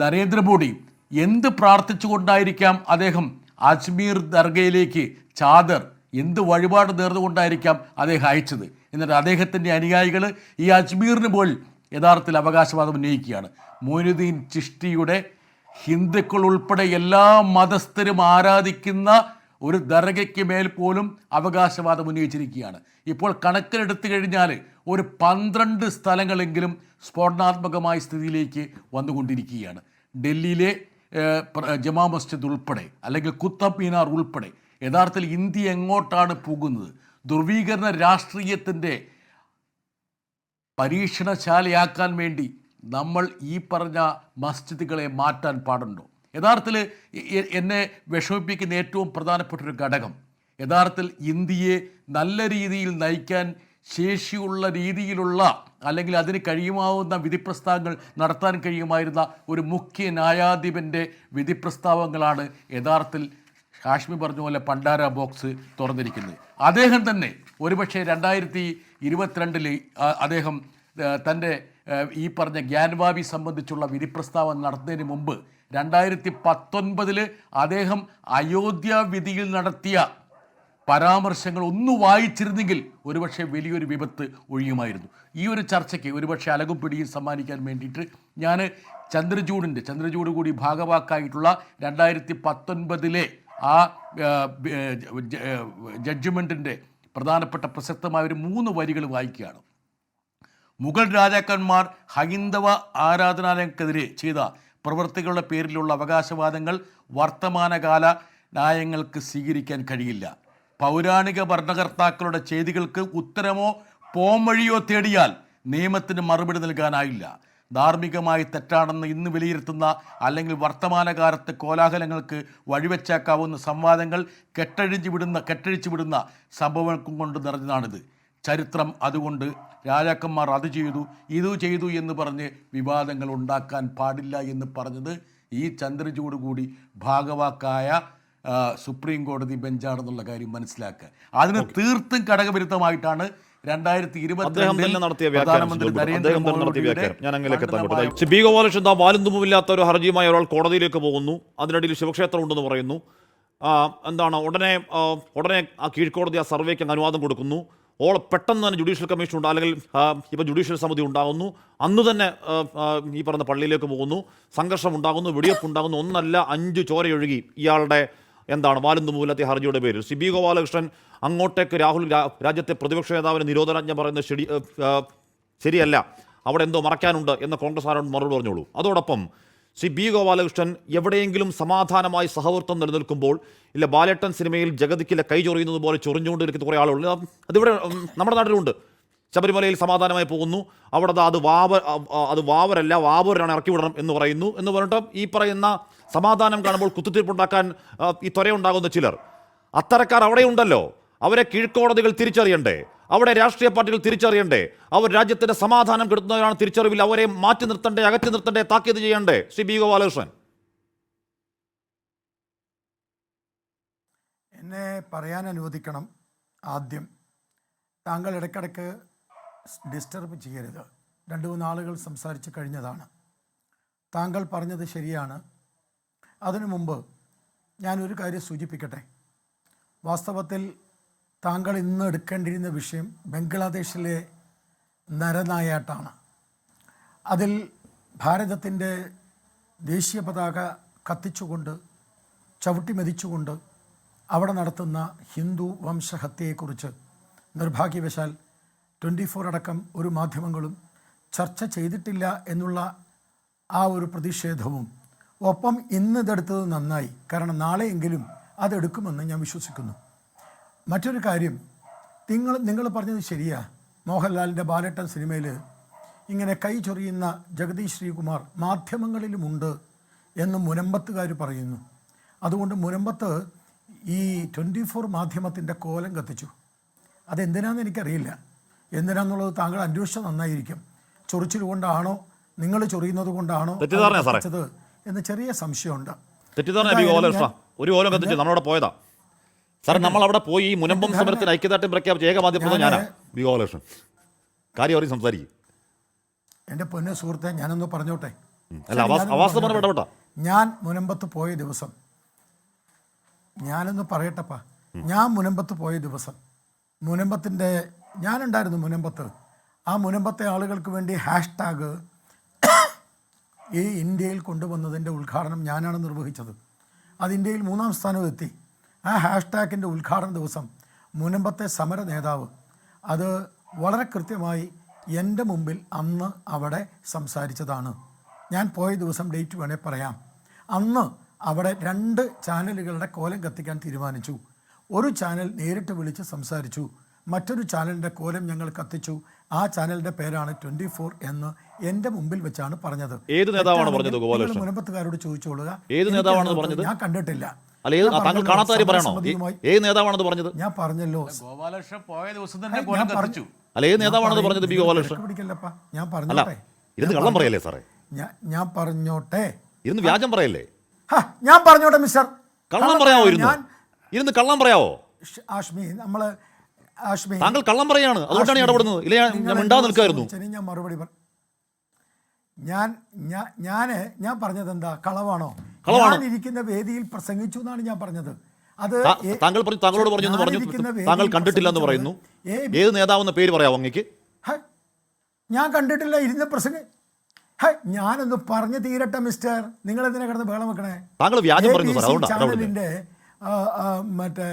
നരേന്ദ്രമോദിയും. എന്ത് പ്രാർത്ഥിച്ചുകൊണ്ടായിരിക്കാം അദ്ദേഹം അജ്മീർ ദർഗയിലേക്ക് ചാദർ, എന്ത് വഴിപാട് നേർന്നുകൊണ്ടായിരിക്കാം അദ്ദേഹം അയച്ചത്? എന്നിട്ട് അദ്ദേഹത്തിൻ്റെ അനുയായികൾ ഈ അജ്മീറിന് പോൽ യഥാർത്ഥത്തിൽ അവകാശവാദം ഉന്നയിക്കുകയാണ്. മൊയ്നുദ്ദീൻ ചിഷ്ടിയുടെ ഹിന്ദുക്കൾ ഉൾപ്പെടെ എല്ലാ മതസ്ഥരും ആരാധിക്കുന്ന ഒരു ദർഗയ്ക്ക് മേൽ പോലും അവകാശവാദം ഉന്നയിച്ചിരിക്കുകയാണ്. ഇപ്പോൾ കണക്കിലെടുത്തു കഴിഞ്ഞാൽ ഒരു 12 സ്ഥലങ്ങളെങ്കിലും സ്ഫോടനാത്മകമായ സ്ഥിതിയിലേക്ക് വന്നുകൊണ്ടിരിക്കുകയാണ്. ഡൽഹിയിലെ ജമാ മസ്ജിദ് ഉൾപ്പെടെ, അല്ലെങ്കിൽ കുത്തബ് മീനാർ ഉൾപ്പെടെ. യഥാർത്ഥത്തിൽ ഇന്ത്യ എങ്ങോട്ടാണ് പോകുന്നത്? ധ്രുവീകരണ രാഷ്ട്രീയത്തിൻ്റെ പരീക്ഷണശാലയാക്കാൻ വേണ്ടി നമ്മൾ ഈ പറഞ്ഞ മസ്ജിദുകളെ മാറ്റാൻ പാടുണ്ടോ? യഥാർത്ഥത്തിൽ എന്നെ വിഷമിപ്പിക്കുന്ന ഏറ്റവും പ്രധാനപ്പെട്ടൊരു ഘടകം, യഥാർത്ഥത്തിൽ ഇന്ത്യയെ നല്ല രീതിയിൽ നയിക്കാൻ ശേഷിയുള്ള രീതിയിലുള്ള, അല്ലെങ്കിൽ അതിന് കഴിയുമാവുന്ന വിധിപ്രസ്താവങ്ങൾ നടത്താൻ കഴിയുമായിരുന്ന ഒരു മുഖ്യ ന്യായാധിപൻ്റെ വിധിപ്രസ്താവങ്ങളാണ് യഥാർത്ഥത്തിൽ ഹാഷ്മി പറഞ്ഞ പോലെ പണ്ടാര ബോക്സ് തുറന്നിരിക്കുന്നത്. അദ്ദേഹം തന്നെ ഒരുപക്ഷെ 2022 അദ്ദേഹം തൻ്റെ ഈ പറഞ്ഞ ഗ്യാൻവാബി സംബന്ധിച്ചുള്ള വിധിപ്രസ്താവന നടത്തുന്നതിന് മുമ്പ് 2019 അദ്ദേഹം അയോധ്യ വിധിയിൽ നടത്തിയ പരാമർശങ്ങൾ ഒന്ന് വായിച്ചിരുന്നെങ്കിൽ ഒരുപക്ഷെ വലിയൊരു വിപത്ത് ഒഴിയുമായിരുന്നു. ഈ ഒരു ചർച്ചയ്ക്ക് ഒരുപക്ഷെ അലകും പിടിയും സമ്മാനിക്കാൻ വേണ്ടിയിട്ട് ഞാൻ ചന്ദ്രചൂഡ് കൂടി ഭാഗവാക്കായിട്ടുള്ള 2019 ആ ജഡ്ജ്മെൻറ്റിൻ്റെ പ്രധാനപ്പെട്ട പ്രസക്തമായ ഒരു 3 വരികൾ വായിക്കുകയാണ്. മുഗൾ രാജാക്കന്മാർ ഹൈന്ദവ ആരാധനാലയങ്ങൾക്കെതിരെ ചെയ്ത പ്രവൃത്തികളുടെ പേരിലുള്ള അവകാശവാദങ്ങൾ വർത്തമാനകാല ന്യായങ്ങൾക്ക് സ്വീകരിക്കാൻ കഴിയില്ല. പൗരാണിക ഭരണകർത്താക്കളുടെ ചെയ്തികൾക്ക് ഉത്തരമോ പോംവഴിയോ തേടിയാൽ നിയമത്തിന് മറുപടി നൽകാനായില്ല. ധാർമ്മികമായി തെറ്റാണെന്ന് ഇന്ന് വിലയിരുത്തുന്ന, അല്ലെങ്കിൽ വർത്തമാനകാലത്തെ കോലാഹലങ്ങൾക്ക് വഴിവെച്ചാക്കാവുന്ന സംവാദങ്ങൾ കെട്ടഴിച്ചു വിടുന്ന സംഭവങ്ങൾക്കും കൊണ്ട് നിറഞ്ഞതാണിത്. ചരിത്രം അതുകൊണ്ട് രാജാക്കന്മാർ അത് ചെയ്തു ഇത് ചെയ്തു എന്ന് പറഞ്ഞ് വിവാദങ്ങൾ ഉണ്ടാക്കാൻ പാടില്ല എന്ന് പറഞ്ഞത് ഈ ചന്ദ്രചൂഡ് കൂടി ഭാഗവാക്കായ സുപ്രീം കോടതി ബെഞ്ചാണെന്നുള്ള കാര്യം മനസ്സിലാക്കുക. അതിന് തീർത്തും ഘടകവിരുദ്ധമായിട്ടാണ് 2022 നടത്തിയ ബി ഗോപാലകൃഷ്ണൻ വാലുന്തുമില്ലാത്ത ഒരു ഹർജിയുമായി ഒരാൾ കോടതിയിലേക്ക് പോകുന്നു. അതിനിടയിൽ ശിവക്ഷേത്രം ഉണ്ടെന്ന് പറയുന്നു. എന്താണ് ഉടനെ ആ കീഴ്ക്കോടതി ആ സർവേക്ക് അനുവാദം കൊടുക്കുന്നു. പെട്ടെന്ന് തന്നെ ജുഡീഷ്യൽ കമ്മീഷൻ ഉണ്ട്, അല്ലെങ്കിൽ ഇപ്പോൾ ജുഡീഷ്യൽ സമിതി ഉണ്ടാകുന്നു. അന്ന് തന്നെ ഈ പറഞ്ഞ പള്ളിയിലേക്ക് പോകുന്നു. സംഘർഷം ഉണ്ടാകുന്നു, വെടിവെപ്പ് ഉണ്ടാകുന്നു. 1 അല്ല 5 ചോരയൊഴുകി ഇയാളുടെ വാലുന്തുമില്ലാത്ത ഹർജിയുടെ പേരിൽ. ബി ഗോപാലകൃഷ്ണൻ അങ്ങോട്ടേക്ക് രാജ്യത്തെ പ്രതിപക്ഷ നേതാവിന് നിരോധനാജ്ഞ പറയുന്നത് ശരിയല്ല, അവിടെ എന്തോ മറയ്ക്കാനുണ്ട് എന്ന് കോൺഗ്രസ് ആരോട് മറുപടി പറഞ്ഞോളൂ. അതോടൊപ്പം ബി ഗോപാലകൃഷ്ണൻ എവിടെയെങ്കിലും സമാധാനമായി സഹവർത്തം നിലനിൽക്കുമ്പോൾ ഇല്ല ബാലേട്ടൻ സിനിമയിൽ ജഗതിക്കില്ല കൈ ചൊറിയുന്നത് പോലെ ചൊറിഞ്ഞുകൊണ്ടിരിക്കുന്ന കുറേ ആളുകൾ അതിവിടെ നമ്മുടെ നാട്ടിലുണ്ട്. ശബരിമലയിൽ സമാധാനമായി പോകുന്നു, അവിടെ അത് വാവരല്ല വാവൂരാണ് ഇറക്കി വിടണം എന്ന് പറയുന്നു എന്ന് പറഞ്ഞിട്ട് ഈ പറയുന്ന സമാധാനം കാണുമ്പോൾ കുത്തിത്തിരിപ്പുണ്ടാക്കാൻ ഈ ത്വരയുണ്ടാകുന്ന ചിലർ, അത്തരക്കാർ അവിടെയുണ്ടല്ലോ. അവരെ കീഴ്ക്കോടതികൾ തിരിച്ചറിയണ്ടേ? അവിടെ രാഷ്ട്രീയ പാർട്ടികൾ തിരിച്ചറിയണ്ടേ? അവർ രാജ്യത്തിന്റെ സമാധാനം കെടുത്തുന്നവരാണ് തിരിച്ചറിവില്ല. അവരെ മാറ്റി നിർത്തണ്ടേ, അകറ്റി നിർത്തണ്ടേ, താക്കീത് ചെയ്യണ്ടേ? ശ്രീ ബി ഗോപാലകൃഷ്ണൻ. എന്നെ പറയാൻ അനുവദിക്കണം. ആദ്യം താങ്കൾ ഇടയ്ക്കിടയ്ക്ക് ഡിസ്റ്റർബ് ചെയ്യരുത്. 2-3 ആളുകൾ സംസാരിച്ച് കഴിഞ്ഞതാണ്. താങ്കൾ പറഞ്ഞത് ശരിയാണ്. അതിനു മുമ്പ് ഞാനൊരു കാര്യം സൂചിപ്പിക്കട്ടെ. വാസ്തവത്തിൽ താങ്കൾ ഇന്ന് എടുക്കേണ്ടിയിരുന്ന വിഷയം ബംഗ്ലാദേശിലെ നരനായാട്ടാണ്. അതിൽ ഭാരതത്തിൻ്റെ ദേശീയ പതാക കത്തിച്ചുകൊണ്ട് ചവിട്ടിമെതിച്ചുകൊണ്ട് അവിടെ നടത്തുന്ന ഹിന്ദു വംശഹത്യയെക്കുറിച്ച് നിർഭാഗ്യവശാൽ 24 അടക്കം ഒരു മാധ്യമങ്ങളും ചർച്ച ചെയ്തിട്ടില്ല എന്നുള്ള ആ ഒരു പ്രതിഷേധവും ഒപ്പം ഇന്ന് ഇതെടുത്തത് നന്നായി. കാരണം നാളെയെങ്കിലും അതെടുക്കുമെന്ന് ഞാൻ വിശ്വസിക്കുന്നു. മറ്റൊരു കാര്യം, നിങ്ങൾ പറഞ്ഞത് ശരിയാ. മോഹൻലാലിൻ്റെ ബാലേട്ടൻ സിനിമയിൽ ഇങ്ങനെ കൈ ചൊറിയുന്ന ജഗദീഷ് ശ്രീകുമാർ മാധ്യമങ്ങളിലുമുണ്ട് എന്ന് മുനമ്പത്തുകാർ പറയുന്നു. അതുകൊണ്ട് മുനമ്പത്ത് ഈ 24 മാധ്യമത്തിൻ്റെ കോലം കത്തിച്ചു. അതെന്തിനാണെന്ന് എനിക്കറിയില്ല. എന്തിനാന്നുള്ളത് താങ്കൾ അന്വേഷിച്ചാൽ നന്നായിരിക്കും. ചൊറിച്ചിൽ കൊണ്ടാണോ, നിങ്ങൾ ചൊറിയുന്നത് കൊണ്ടാണോ കത്തിച്ചത് എന്ന് ചെറിയ സംശയമുണ്ട്. ഒരു ഓലം കത്തിച്ചു നമ്മളവിടെ പോയതാ സാർ. നമ്മൾ അവിടെ പോയി മുനമ്പം സമരത്തിന് ഐക്യദാർഢ്യം പ്രഖ്യാപിച്ച ഏക മാധ്യമം ഞാനാ. ബി ഗോപാലകൃഷ്ണൻ കാര്യം അറിയും സംസാരിക്കും. എൻ്റെ പൊന്നു സുഹൃത്തെ, ഞാനൊന്ന് പറഞ്ഞോട്ടെ. ഞാൻ മുനമ്പത്ത് പോയ ദിവസം, ഞാനൊന്ന് പറയട്ടപ്പാ. ഞാൻ മുനമ്പത്ത് പോയ ദിവസം ഞാനുണ്ടായിരുന്നു മുനമ്പത്ത്. ആ മുനമ്പത്തെ ആളുകൾക്ക് വേണ്ടി #, ഈ ഇന്ത്യയിൽ കൊണ്ടുവന്നതിൻ്റെ ഉദ്ഘാടനം ഞാനാണ് നിർവഹിച്ചത്. അത് ഇന്ത്യയിൽ 3-ാം സ്ഥാനവും എത്തി. ആ #ൻ്റെ ഉദ്ഘാടന ദിവസം മുനമ്പത്തെ സമര നേതാവ് അത് വളരെ കൃത്യമായി എൻ്റെ മുമ്പിൽ അന്ന് അവിടെ സംസാരിച്ചതാണ്. ഞാൻ പോയ ദിവസം ഡേറ്റ് വേണേൽ പറയാം. അന്ന് അവിടെ 2 ചാനലുകളുടെ കോലം കത്തിക്കാൻ തീരുമാനിച്ചു. ഒരു ചാനൽ നേരിട്ട് വിളിച്ച് സംസാരിച്ചു, മറ്റൊരു ചാനലിൻ്റെ കോലം ഞങ്ങൾ കത്തിച്ചു. ആ ചാനലിൻ്റെ പേരാണ് 24 എന്ന് എൻ്റെ മുമ്പിൽ വെച്ചാണ് പറഞ്ഞത്. ഏത് നേതാവാണ് പറഞ്ഞത്? മുനമ്പത്തുകാരോട് ചോദിച്ചോളുക. ഏത് നേതാവാണെന്ന് പറഞ്ഞത്? ഞാൻ കണ്ടിട്ടില്ല. ഏത് നേതാവാണെന്ന് പറഞ്ഞത്? ഞാൻ പറഞ്ഞല്ലോ, ഗോപാലകൃഷ്ണൻ പോയ ദിവസം തന്നെ കോലം കത്തിച്ചു. ഏത് നേതാവാണെന്ന് പറഞ്ഞത്? ബി ഗോപാലകൃഷ്ണൻ പിടിക്കല്ലപ്പാ, ഞാൻ പറഞ്ഞോട്ടെ. ഇരുന്ന് കള്ളം പറയല്ലേ സാറേ? ഞാൻ പറഞ്ഞോട്ടെ. ഇരുന്ന് വ്യാജം പറയല്ലേ? ഞാൻ പറഞ്ഞോട്ടെ മിസ്റ്റർ. കള്ളം പറയാവോ? ഇരുന്ന് കള്ളം പറയാവോ? ആഷ്മി, താങ്കൾ കള്ളം പറയാണ്, അതുകൊണ്ടാണ് ഇടപെടുന്നത്. ഇല്ല, ഞാൻ മിണ്ടാതെ നിൽക്കായിരുന്നു. ഞാൻ മറുപടി ഞാൻ പറഞ്ഞത് എന്താ? കളവാണോ? ഞാൻ ഇരിക്കുന്ന വേദിയിൽ പ്രസംഗിച്ചു എന്നാണ് ഞാൻ പറഞ്ഞത്. അത് താങ്കളോട് പറഞ്ഞു, താങ്കൾ കണ്ടിട്ടില്ല എന്ന് പറയുന്നു. ഏത് നേതാവെന്ന പേര് പറയാമോ അങ്ങേക്ക്? ഞാൻ കണ്ടിട്ടില്ല, ഇരുന്ന് പ്രസംഗം. ഞാനൊന്ന് പറഞ്ഞു തീരട്ടെ മിസ്റ്റർ. നിങ്ങൾ എന്തിനാ കിടന്ന് ബഹളം വെക്കണേ? താങ്കൾ വ്യാജം പറയുന്നു ചാനലിന്റെ മറ്റേ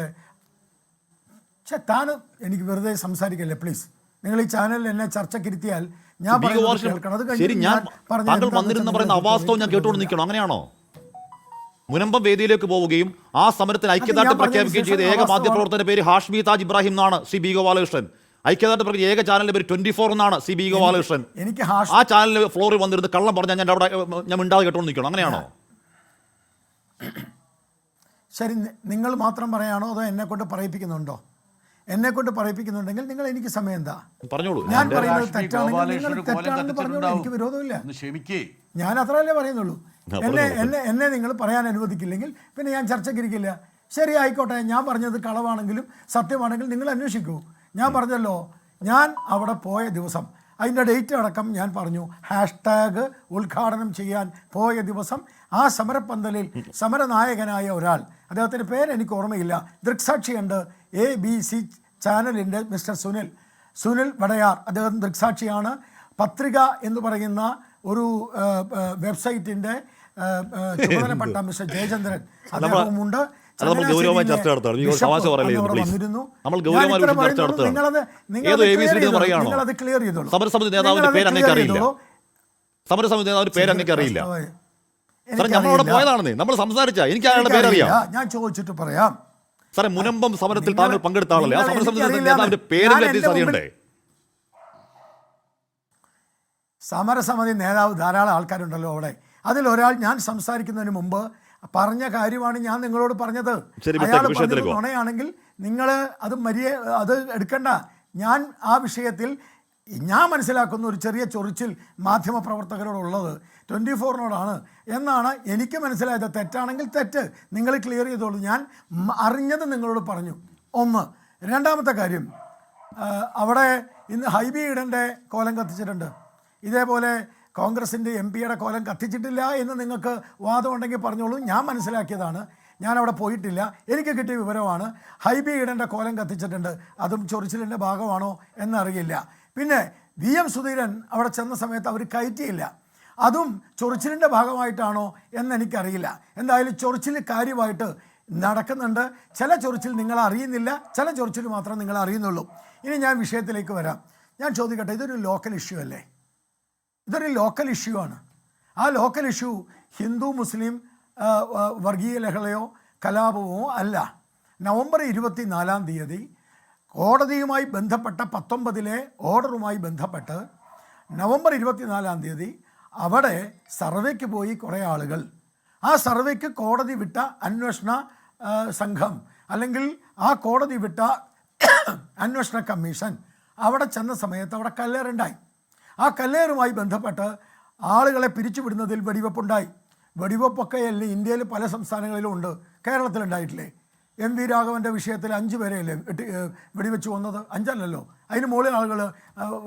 താൻ എനിക്ക് വെറുതെ സംസാരിക്കല്ലേ പ്ലീസ്. നിങ്ങൾ ഈ ചാനലിൽ എന്നെ ചർച്ചക്കിരുത്തിയാൽ ഞാൻ അവാസ്തവം ഞാൻ കേട്ടുകൊണ്ട് നിൽക്കണം, അങ്ങനെയാണോ? മുനമ്പം വേദിയിലേക്ക് പോവുകയും ആ സമരത്തിന് ഐക്യദാർഢ്യം പ്രഖ്യാപിക്കുകയും ചെയ്ത ഏക മാധ്യമപ്രവർത്തകന്റെ പേര് ഹാഷ്മി താജ് ഇബ്രാഹിം എന്നാണ് ശ്രീ ബി ഗോപാലകൃഷ്ണൻ. ഐക്യദാർഢ്യം പ്രഖ്യാപിച്ച ഏക ചാനലിന്റെ പേര് 24 എന്നാണ് ശ്രീ ബി ഗോപാലകൃഷ്ണൻ. ആ ചാനലിൽ ഫ്ലോറിൽ വന്നിരുന്ന് കള്ളം പറഞ്ഞാൽ ഞാൻ മിണ്ടാതെ കേട്ടോണ്ട് നിൽക്കണം, അങ്ങനെയാണോ? ശരി, നിങ്ങൾ മാത്രം പറയാണോ അതോ എന്നെ കൊണ്ട് പറയിപ്പിക്കുന്നുണ്ടോ? എന്നെ കൊണ്ട് പറയിപ്പിക്കുന്നുണ്ടെങ്കിൽ നിങ്ങൾ എനിക്ക് സമയം എന്താ പറഞ്ഞോളൂ. ഞാൻ പറയുന്നത് തെറ്റാണെങ്കിൽ തെറ്റാണെന്ന് പറഞ്ഞോളൂ, എനിക്ക് വിരോധമില്ല. ഞാൻ അത്രയല്ലേ പറയുന്നുള്ളൂ. എന്നെ നിങ്ങൾ പറയാൻ അനുവദിക്കില്ലെങ്കിൽ പിന്നെ ഞാൻ ചർച്ചയ്ക്കിരിക്കില്ല. ശരി, ആയിക്കോട്ടെ. ഞാൻ പറഞ്ഞത് കളവാണെങ്കിലും സത്യമാണെങ്കിലും നിങ്ങൾ അന്വേഷിക്കൂ. ഞാൻ പറഞ്ഞല്ലോ, ഞാൻ അവിടെ പോയ ദിവസം അതിൻ്റെ ഡേറ്റ് അടക്കം ഞാൻ പറഞ്ഞു. # ഉദ്ഘാടനം ചെയ്യാൻ പോയ ദിവസം ആ സമരപ്പന്തലിൽ സമരനായകനായ ഒരാൾ, അദ്ദേഹത്തിൻ്റെ പേര് എനിക്ക് ഓർമ്മയില്ല, ദൃക്സാക്ഷിയുണ്ട്. ABC ചാനലിൻ്റെ മിസ്റ്റർ സുനിൽ വടയാർ, അദ്ദേഹം ദൃക്സാക്ഷിയാണ്. പത്രിക എന്ന് പറയുന്ന ഒരു വെബ്സൈറ്റിൻ്റെ ചുമതലപ്പെട്ട മിസ്റ്റർ ജയചന്ദ്രൻ അദ്ദേഹവുമുണ്ട്. നിങ്ങളത് ക്ലിയർ ചെയ്തോളൂ. സമരസമിതി നേതാവിന്റെ പേര് അങ്ങേക്ക് അറിയില്ല. നമ്മൾ സംസാരിച്ച എനിക്ക് അയാളുടെ പേരറിയാം. ഞാൻ ചോദിച്ചിട്ട് പറയാം സാറേ. മുനമ്പം സമരത്തിൽ താങ്കൾ പങ്കെടുത്ത ആളല്ലേ? ആ സമരസമിതി നേതാവിന്റെ പേര് അറിയണ്ടേ? സമരസമിതി നേതാവ് ധാരാളം ആൾക്കാരുണ്ടല്ലോ അവിടെ. അതിലൊരാൾ ഞാൻ സംസാരിക്കുന്നതിന് മുമ്പ് പറഞ്ഞ കാര്യമാണ് ഞാൻ നിങ്ങളോട് പറഞ്ഞത്. അയാൾ പറഞ്ഞത് നുണയാണെങ്കിൽ നിങ്ങൾ അത് എടുക്കണ്ട. ഞാൻ ആ വിഷയത്തിൽ ഞാൻ മനസ്സിലാക്കുന്ന ഒരു ചെറിയ ചൊറിച്ചിൽ മാധ്യമപ്രവർത്തകരോടുള്ളത് 24-നോടാണ് എന്നാണ് എനിക്ക് മനസ്സിലായത്. തെറ്റാണെങ്കിൽ തെറ്റ്, നിങ്ങൾ ക്ലിയർ ചെയ്തോളൂ. ഞാൻ അറിഞ്ഞത് നിങ്ങളോട് പറഞ്ഞു. ഒന്ന്. രണ്ടാമത്തെ കാര്യം, അവിടെ ഇന്ന് ഹൈബി ഈഡൻ്റെ കോലം കത്തിച്ചിട്ടുണ്ട്. ഇതേപോലെ കോൺഗ്രസിൻ്റെ MP-യുടെ കോലം കത്തിച്ചിട്ടില്ല എന്ന് നിങ്ങൾക്ക് വാദമുണ്ടെങ്കിൽ പറഞ്ഞോളൂ. ഞാൻ മനസ്സിലാക്കിയതാണ്, ഞാൻ അവിടെ പോയിട്ടില്ല, എനിക്ക് കിട്ടിയ വിവരമാണ്. ഹൈബി ഈഡൻ്റെ കോലം കത്തിച്ചിട്ടുണ്ട്. അതും ചൊറിച്ചിലിൻ്റെ ഭാഗമാണോ എന്നറിയില്ല. പിന്നെ VM സുധീരൻ അവിടെ ചെന്ന സമയത്ത് അവർ കയറ്റിയില്ല. അതും ചൊറിച്ചിലിൻ്റെ ഭാഗമായിട്ടാണോ എന്നെനിക്കറിയില്ല. എന്തായാലും ചൊറിച്ചിൽ കാര്യമായിട്ട് നടക്കുന്നുണ്ട്. ചില ചൊറിച്ചിൽ നിങ്ങൾ അറിയുന്നില്ല, ചില ചൊറിച്ചിൽ മാത്രം നിങ്ങൾ അറിയുന്നുള്ളൂ. ഇനി ഞാൻ വിഷയത്തിലേക്ക് വരാം. ഞാൻ ചോദിക്കട്ടെ, ഇതൊരു ലോക്കൽ ഇഷ്യൂ അല്ലേ? ഇതൊരു ലോക്കൽ ഇഷ്യൂ ആണ്. ആ ലോക്കൽ ഇഷ്യൂ ഹിന്ദു മുസ്ലിം വർഗീയ ലഹളയോ കലാപമോ അല്ല. നവംബർ 24-ാം തീയതി കോടതിയുമായി ബന്ധപ്പെട്ട 19-ലെ ഓർഡറുമായി ബന്ധപ്പെട്ട് നവംബർ 24-ാം തീയതി അവിടെ സർവേക്ക് പോയി കുറേ ആളുകൾ. ആ സർവേക്ക് കോടതി വിട്ട അന്വേഷണ സംഘം അല്ലെങ്കിൽ ആ കോടതി വിട്ട അന്വേഷണ കമ്മീഷൻ അവിടെ ചെന്ന സമയത്ത് അവിടെ കല്ലേറുണ്ടായി. ആ കല്ലേറുമായി ബന്ധപ്പെട്ട് ആളുകളെ പിരിച്ചുവിടുന്നതിൽ വെടിവെപ്പുണ്ടായി. വെടിവെപ്പൊക്കെ അല്ലേ ഇന്ത്യയിൽ പല സംസ്ഥാനങ്ങളിലും ഉണ്ട്, കേരളത്തിലുണ്ടായിട്ടില്ലേ? MV രാഘവൻ്റെ വിഷയത്തിൽ 5 പേരെയല്ലേ വെടിവെച്ച് കൊന്നത്? 5 അല്ലല്ലോ, അതിന് മുകളിൽ ആളുകൾ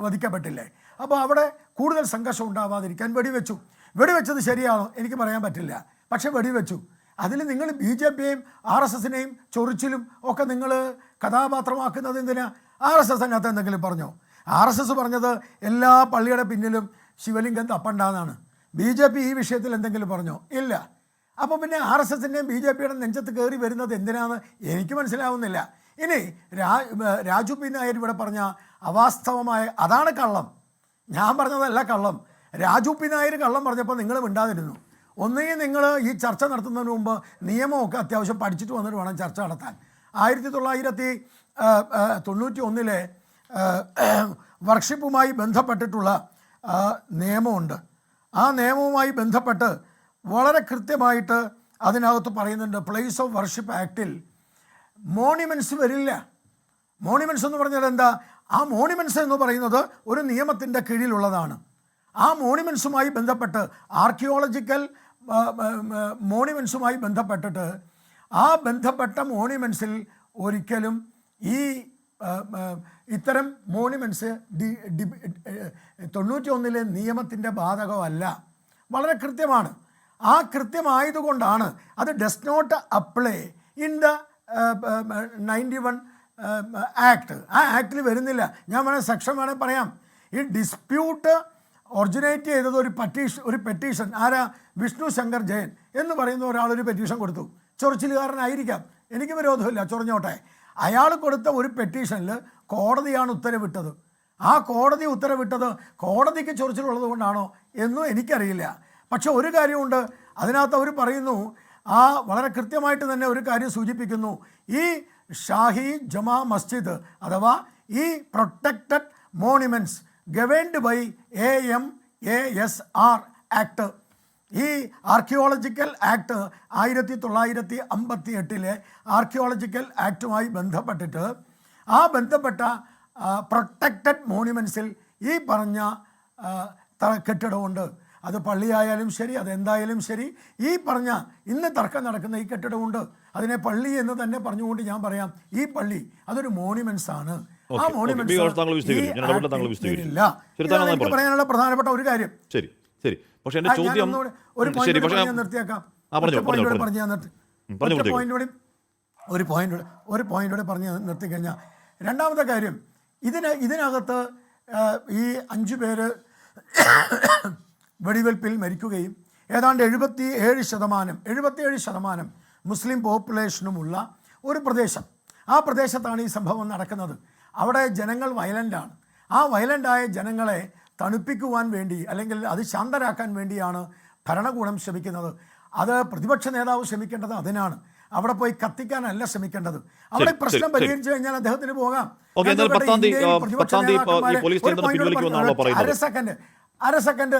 വധിക്കപ്പെട്ടില്ലേ? അപ്പോൾ അവിടെ കൂടുതൽ സംഘർഷം ഉണ്ടാവാതിരിക്കാൻ വെടിവെച്ചത് ശരിയാണോ എനിക്ക് പറയാൻ പറ്റില്ല, പക്ഷെ വെടിവെച്ചു. അതിൽ നിങ്ങൾ BJP-യെയും RSS-നെയും ചൊറിച്ചിലും ഒക്കെ നിങ്ങൾ കഥാപാത്രമാക്കുന്നത് എന്തിനാ? RSS അതിനകത്ത് എന്തെങ്കിലും പറഞ്ഞോ? RSS പറഞ്ഞത് എല്ലാ പള്ളിയുടെ പിന്നിലും ശിവലിംഗം തപ്പണ്ടെന്നാണ്. BJP ഈ വിഷയത്തിൽ എന്തെങ്കിലും പറഞ്ഞോ? ഇല്ല. അപ്പോൾ പിന്നെ RSS-ൻ്റെയും BJP-യുടെ നെഞ്ചത്ത് കയറി വരുന്നത് എന്തിനാണെന്ന് എനിക്ക് മനസ്സിലാവുന്നില്ല. ഇനി രാജു പി നായർ ഇവിടെ പറഞ്ഞ അവാസ്തവമായ അതാണ് കള്ളം. ഞാൻ പറഞ്ഞതല്ല കള്ളം. രാജു പി നായർ കള്ളം പറഞ്ഞപ്പോൾ നിങ്ങൾ മിണ്ടാതിരുന്നു. ഒന്നുകിൽ നിങ്ങൾ ഈ ചർച്ച നടത്തുന്നതിന് മുമ്പ് നിയമമൊക്കെ അത്യാവശ്യം പഠിച്ചിട്ട് വന്നിട്ട് വേണം ചർച്ച നടത്താൻ. 1991-ലെ വർഷിപ്പുമായി ബന്ധപ്പെട്ടിട്ടുള്ള നിയമമുണ്ട്. ആ നിയമവുമായി ബന്ധപ്പെട്ട് വളരെ കൃത്യമായിട്ട് അതിനകത്ത് പറയുന്നുണ്ട്, പ്ലേസ് ഓഫ് വർഷിപ്പ് ആക്റ്റിൽ മോണിമെൻറ്റ്സ് വരില്ല. മോണിമെൻറ്റ്സ് എന്ന് പറഞ്ഞാൽ എന്താ? ആ മോണിമെൻറ്റ്സ് എന്ന് പറയുന്നത് ഒരു നിയമത്തിൻ്റെ കീഴിലുള്ളതാണ്. ആ മോണിമെൻറ്റ്സുമായി ബന്ധപ്പെട്ട് ആർക്കിയോളജിക്കൽ മോണിമെൻറ്റ്സുമായി ബന്ധപ്പെട്ടിട്ട് ആ ബന്ധപ്പെട്ട മോണിമെൻറ്റ്സിൽ ഒരിക്കലും ഈ ഇത്തരം മോണിമെൻറ്റ്സ് 91-ലെ നിയമത്തിൻ്റെ ബാധകമല്ല. വളരെ കൃത്യമാണ്. ആ കൃത്യമായതുകൊണ്ടാണ് അത് does not apply in the 91 act. ആ ആക്ടിൽ വരുന്നില്ല. ഞാൻ സെക്ഷൻ വേണേൽ പറയാം. ഈ ഡിസ്പ്യൂട്ട് ഒറിജിനേറ്റ് ചെയ്തത് ഒരു പെറ്റീഷൻ ആരാ? വിഷ്ണു ശങ്കർ ജയൻ എന്ന് പറയുന്ന ഒരാളൊരു പെറ്റീഷൻ കൊടുത്തു. ചൊറിച്ചിലുകാരനായിരിക്കാം, എനിക്ക് വിരോധമില്ല, ചൊറിഞ്ഞോട്ടെ. അയാൾ കൊടുത്ത ഒരു പെറ്റീഷനിൽ കോടതിയാണ് ഉത്തരവിട്ടത്. ആ കോടതി ഉത്തരവിട്ടത് കോടതിക്ക് ചൊറിച്ചിലുള്ളത് കൊണ്ടാണോ എന്നും എനിക്കറിയില്ല. പക്ഷെ ഒരു കാര്യമുണ്ട്, അതിനകത്ത് അവർ പറയുന്നു, ആ വളരെ കൃത്യമായിട്ട് തന്നെ ഒരു കാര്യം സൂചിപ്പിക്കുന്നു. ഈ ഷാഹി ജമാ മസ്ജിദ് അഥവാ ഈ protected monuments governed by AMASR act, ഈ ആർക്കിയോളജിക്കൽ ആക്ട് 1958-ലെ ആർക്കിയോളജിക്കൽ ആക്ടുമായി ബന്ധപ്പെട്ടിട്ട് ആ ബന്ധപ്പെട്ട പ്രൊട്ടക്റ്റഡ് മോണിമെൻറ്റ്സിൽ ഈ പറഞ്ഞ കെട്ടിടമുണ്ട്. അത് പള്ളിയായാലും ശരി, അതെന്തായാലും ശരി, ഈ പറഞ്ഞ ഇന്ന് തർക്കം നടക്കുന്ന ഈ കെട്ടിടമുണ്ട്. അതിനെ പള്ളി എന്ന് തന്നെ പറഞ്ഞുകൊണ്ട് ഞാൻ പറയാം, ഈ പള്ളി അതൊരു മോണിമെന്റ്സ് ആണ്. ആ മോണിമെന്റ്സ് എനിക്ക് പറയാനുള്ള പ്രധാനപ്പെട്ട ഒരു കാര്യം. ശരി ശരി, പക്ഷേ എൻ്റെ ചോദ്യം ഒരു പോയിന്റ് നിർത്തിയേക്കാം. ഒരു പോയിന്റോടെ പറഞ്ഞ് നിർത്തിക്കഴിഞ്ഞാൽ, രണ്ടാമത്തെ കാര്യം, ഇതിനകത്ത് ഈ 5 പേര് വെടിവെൽപ്പിൽ മരിക്കുകയും ഏതാണ്ട് 77% മുസ്ലിം പോപ്പുലേഷനുമുള്ള ഒരു പ്രദേശം. ആ പ്രദേശത്താണ് ഈ സംഭവം നടക്കുന്നത്. അവിടെ ജനങ്ങൾ വയലൻ്റാണ്. ആ വയലൻ്റായ ജനങ്ങളെ തണുപ്പിക്കുവാൻ വേണ്ടി അല്ലെങ്കിൽ അത് ശാന്തരാക്കാൻ വേണ്ടിയാണ് ഭരണകൂടം ശ്രമിക്കുന്നത്. അത് പ്രതിപക്ഷ നേതാവ് ശ്രമിക്കേണ്ടത് അതിനാണ്. അവിടെ പോയി കത്തിക്കാനല്ല ശ്രമിക്കേണ്ടത്. അവിടെ പ്രശ്നം പരിഹരിച്ചു കഴിഞ്ഞാൽ അദ്ദേഹത്തിന് പോകാം. 10-ാം തീയതി അര സെക്കൻഡ്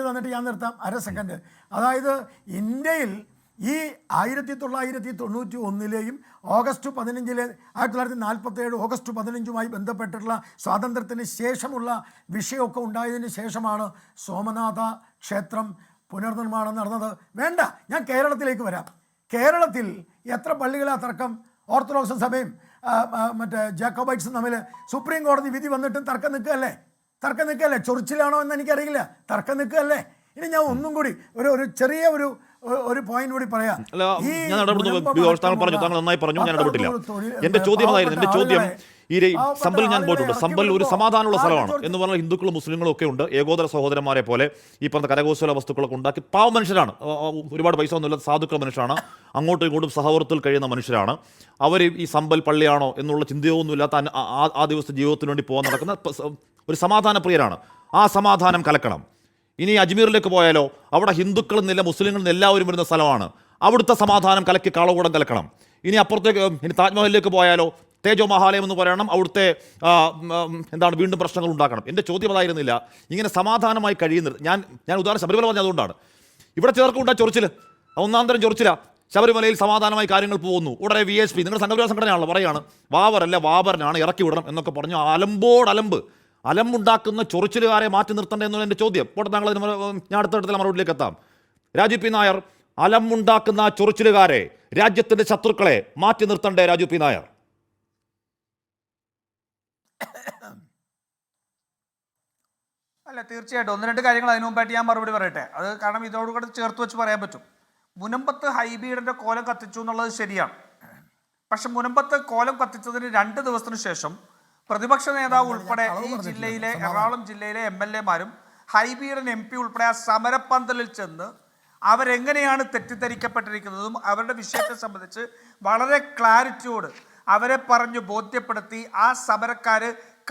തന്നിട്ട് ഞാൻ നിർത്താം. അര സെക്കൻഡ്. അതായത് ഇന്ത്യയിൽ ഈ 1991 ഓഗസ്റ്റ് 15 1947 ഓഗസ്റ്റ് 15 ബന്ധപ്പെട്ടിട്ടുള്ള സ്വാതന്ത്ര്യത്തിന് ശേഷമുള്ള വിഷയമൊക്കെ ഉണ്ടായതിന് ശേഷമാണ് സോമനാഥ ക്ഷേത്രം പുനർനിർമ്മാണം നടന്നത്. വേണ്ട, ഞാൻ കേരളത്തിലേക്ക് വരാം. കേരളത്തിൽ എത്ര പള്ളികളാ തർക്കം? ഓർത്തഡോക്സ് സഭയും മറ്റേ ജാക്കോബൈറ്റ്സും തമ്മിൽ സുപ്രീം കോടതി വിധി വന്നിട്ടും തർക്കം നിൽക്കുകയല്ലേ? ചൊറിച്ചിലാണോ എന്ന് എനിക്കറിയില്ല. തർക്കം നിൽക്കുകയല്ലേ? ഇനി ഞാൻ ഒന്നും കൂടി ഒരു ചെറിയ ഒരു പോയിന്റ് കൂടി പറയാം. ഞാൻ പറഞ്ഞു, താങ്കൾ നന്നായി പറഞ്ഞു, ഞാൻ ഇടപെട്ടില്ല. എന്റെ ചോദ്യം അതായിരുന്നു. എന്റെ ചോദ്യം, ഈ സമ്പൽ ഞാൻ പോയിട്ടുണ്ട്. സമ്പൽ ഒരു സമാധാനമുള്ള സ്ഥലമാണ് എന്ന് പറഞ്ഞാൽ ഹിന്ദുക്കളും മുസ്ലിങ്ങളും ഒക്കെ ഉണ്ട്, ഏകോദര സഹോദരന്മാരെ പോലെ ഈ പറഞ്ഞ കരകൗശല വസ്തുക്കളൊക്കെ ഉണ്ടാക്കി പാവ മനുഷ്യരാണ്, ഒരുപാട് പൈസ ഒന്നുമില്ല, സാധുക്കൾ മനുഷ്യരാണ്, അങ്ങോട്ടും ഇങ്ങോട്ടും സഹവർത്തിൽ കഴിയുന്ന മനുഷ്യരാണ്. അവർ ഈ സമ്പൽ പള്ളിയാണോ എന്നുള്ള ചിന്തയൊന്നുമില്ലാത്ത ആ ദിവസത്തെ ജീവിതത്തിന് വേണ്ടി പോകാൻ നടക്കുന്ന ഒരു സമാധാന പ്രിയരാണ്. ആ സമാധാനം കലക്കണം. ഇനി അജ്മീറിലേക്ക് പോയാലോ, അവിടെ ഹിന്ദുക്കളിൽ നിന്നില്ല മുസ്ലിങ്ങളിൽ നിന്ന് എല്ലാവരും വരുന്ന സ്ഥലമാണ്. അവിടുത്തെ സമാധാനം കലക്കി കാളകൂടം കലക്കണം. ഇനി അപ്പുറത്തേക്ക് താജ്മഹലിലേക്ക് പോയാലോ, തേജോ മഹാലയം എന്ന് പറയണം, അവിടുത്തെ വീണ്ടും പ്രശ്നങ്ങൾ ഉണ്ടാക്കണം. എൻ്റെ ചോദ്യം അതായിരുന്നില്ല. ഇങ്ങനെ സമാധാനമായി കഴിയുന്നത് ഞാൻ ഉദാഹരണം ശബരിമല പറഞ്ഞ അതുകൊണ്ടാണ്. ഇവിടെ ചിലർക്കുണ്ടാ ചൊറിച്ചിൽ, ഒന്നാം തരം ചൊറിച്ചില. ശബരിമലയിൽ സമാധാനമായി കാര്യങ്ങൾ പോകുന്നു. ഉടനെ VSP, നിങ്ങളുടെ സംഘപരിവാര സംഘടനയാണല്ലോ, പറയാണ് വാവറല്ല വാബറിനാണ്, ഇറക്കി വിടണം എന്നൊക്കെ പറഞ്ഞു അലമ്പുണ്ടാക്കുന്ന ചൊറിച്ചിലുകാരെ മാറ്റി നിർത്തണ്ടേ എന്നുള്ള എൻ്റെ ചോദ്യം. പോട്ടെ, താങ്കൾ ഞാൻ അടുത്തടുത്തുള്ള മറുപടിയിലേക്ക് എത്താം. രാജു പി നായർ, അലമ്പുണ്ടാക്കുന്ന ചൊറിച്ചിലുകാരെ, രാജ്യത്തിൻ്റെ ശത്രുക്കളെ മാറ്റി നിർത്തണ്ടേ രാജു പി നായർ? അല്ല, തീർച്ചയായിട്ടും. ഒന്ന് രണ്ട് കാര്യങ്ങൾ അതിനു മുമ്പായിട്ട് ഞാൻ മറുപടി പറയട്ടെ. അത് കാരണം ഇതോടുകൂടെ ചേർത്ത് വെച്ച് പറയാൻ പറ്റും. മുനമ്പത്ത് ഹൈബീഡിൻ്റെ കോലം കത്തിച്ചു എന്നുള്ളത് ശരിയാണ്. പക്ഷെ മുനമ്പത്ത് കോലം കത്തിച്ചതിന് 2 ദിവസത്തിന് ശേഷം പ്രതിപക്ഷ നേതാവ് ഉൾപ്പെടെ ഈ ജില്ലയിലെ, എറണാകുളം ജില്ലയിലെ MLA-മാരും ഹൈബീഡൻ MP ഉൾപ്പെടെ ആ സമരപ്പന്തലിൽ ചെന്ന് അവരെങ്ങനെയാണ് തെറ്റിദ്ധരിക്കപ്പെട്ടിരിക്കുന്നതും അവരുടെ വിഷയത്തെ സംബന്ധിച്ച് വളരെ ക്ലാരിറ്റിയോട് അവരെ പറഞ്ഞു ബോധ്യപ്പെടുത്തി ആ സമരക്കാർ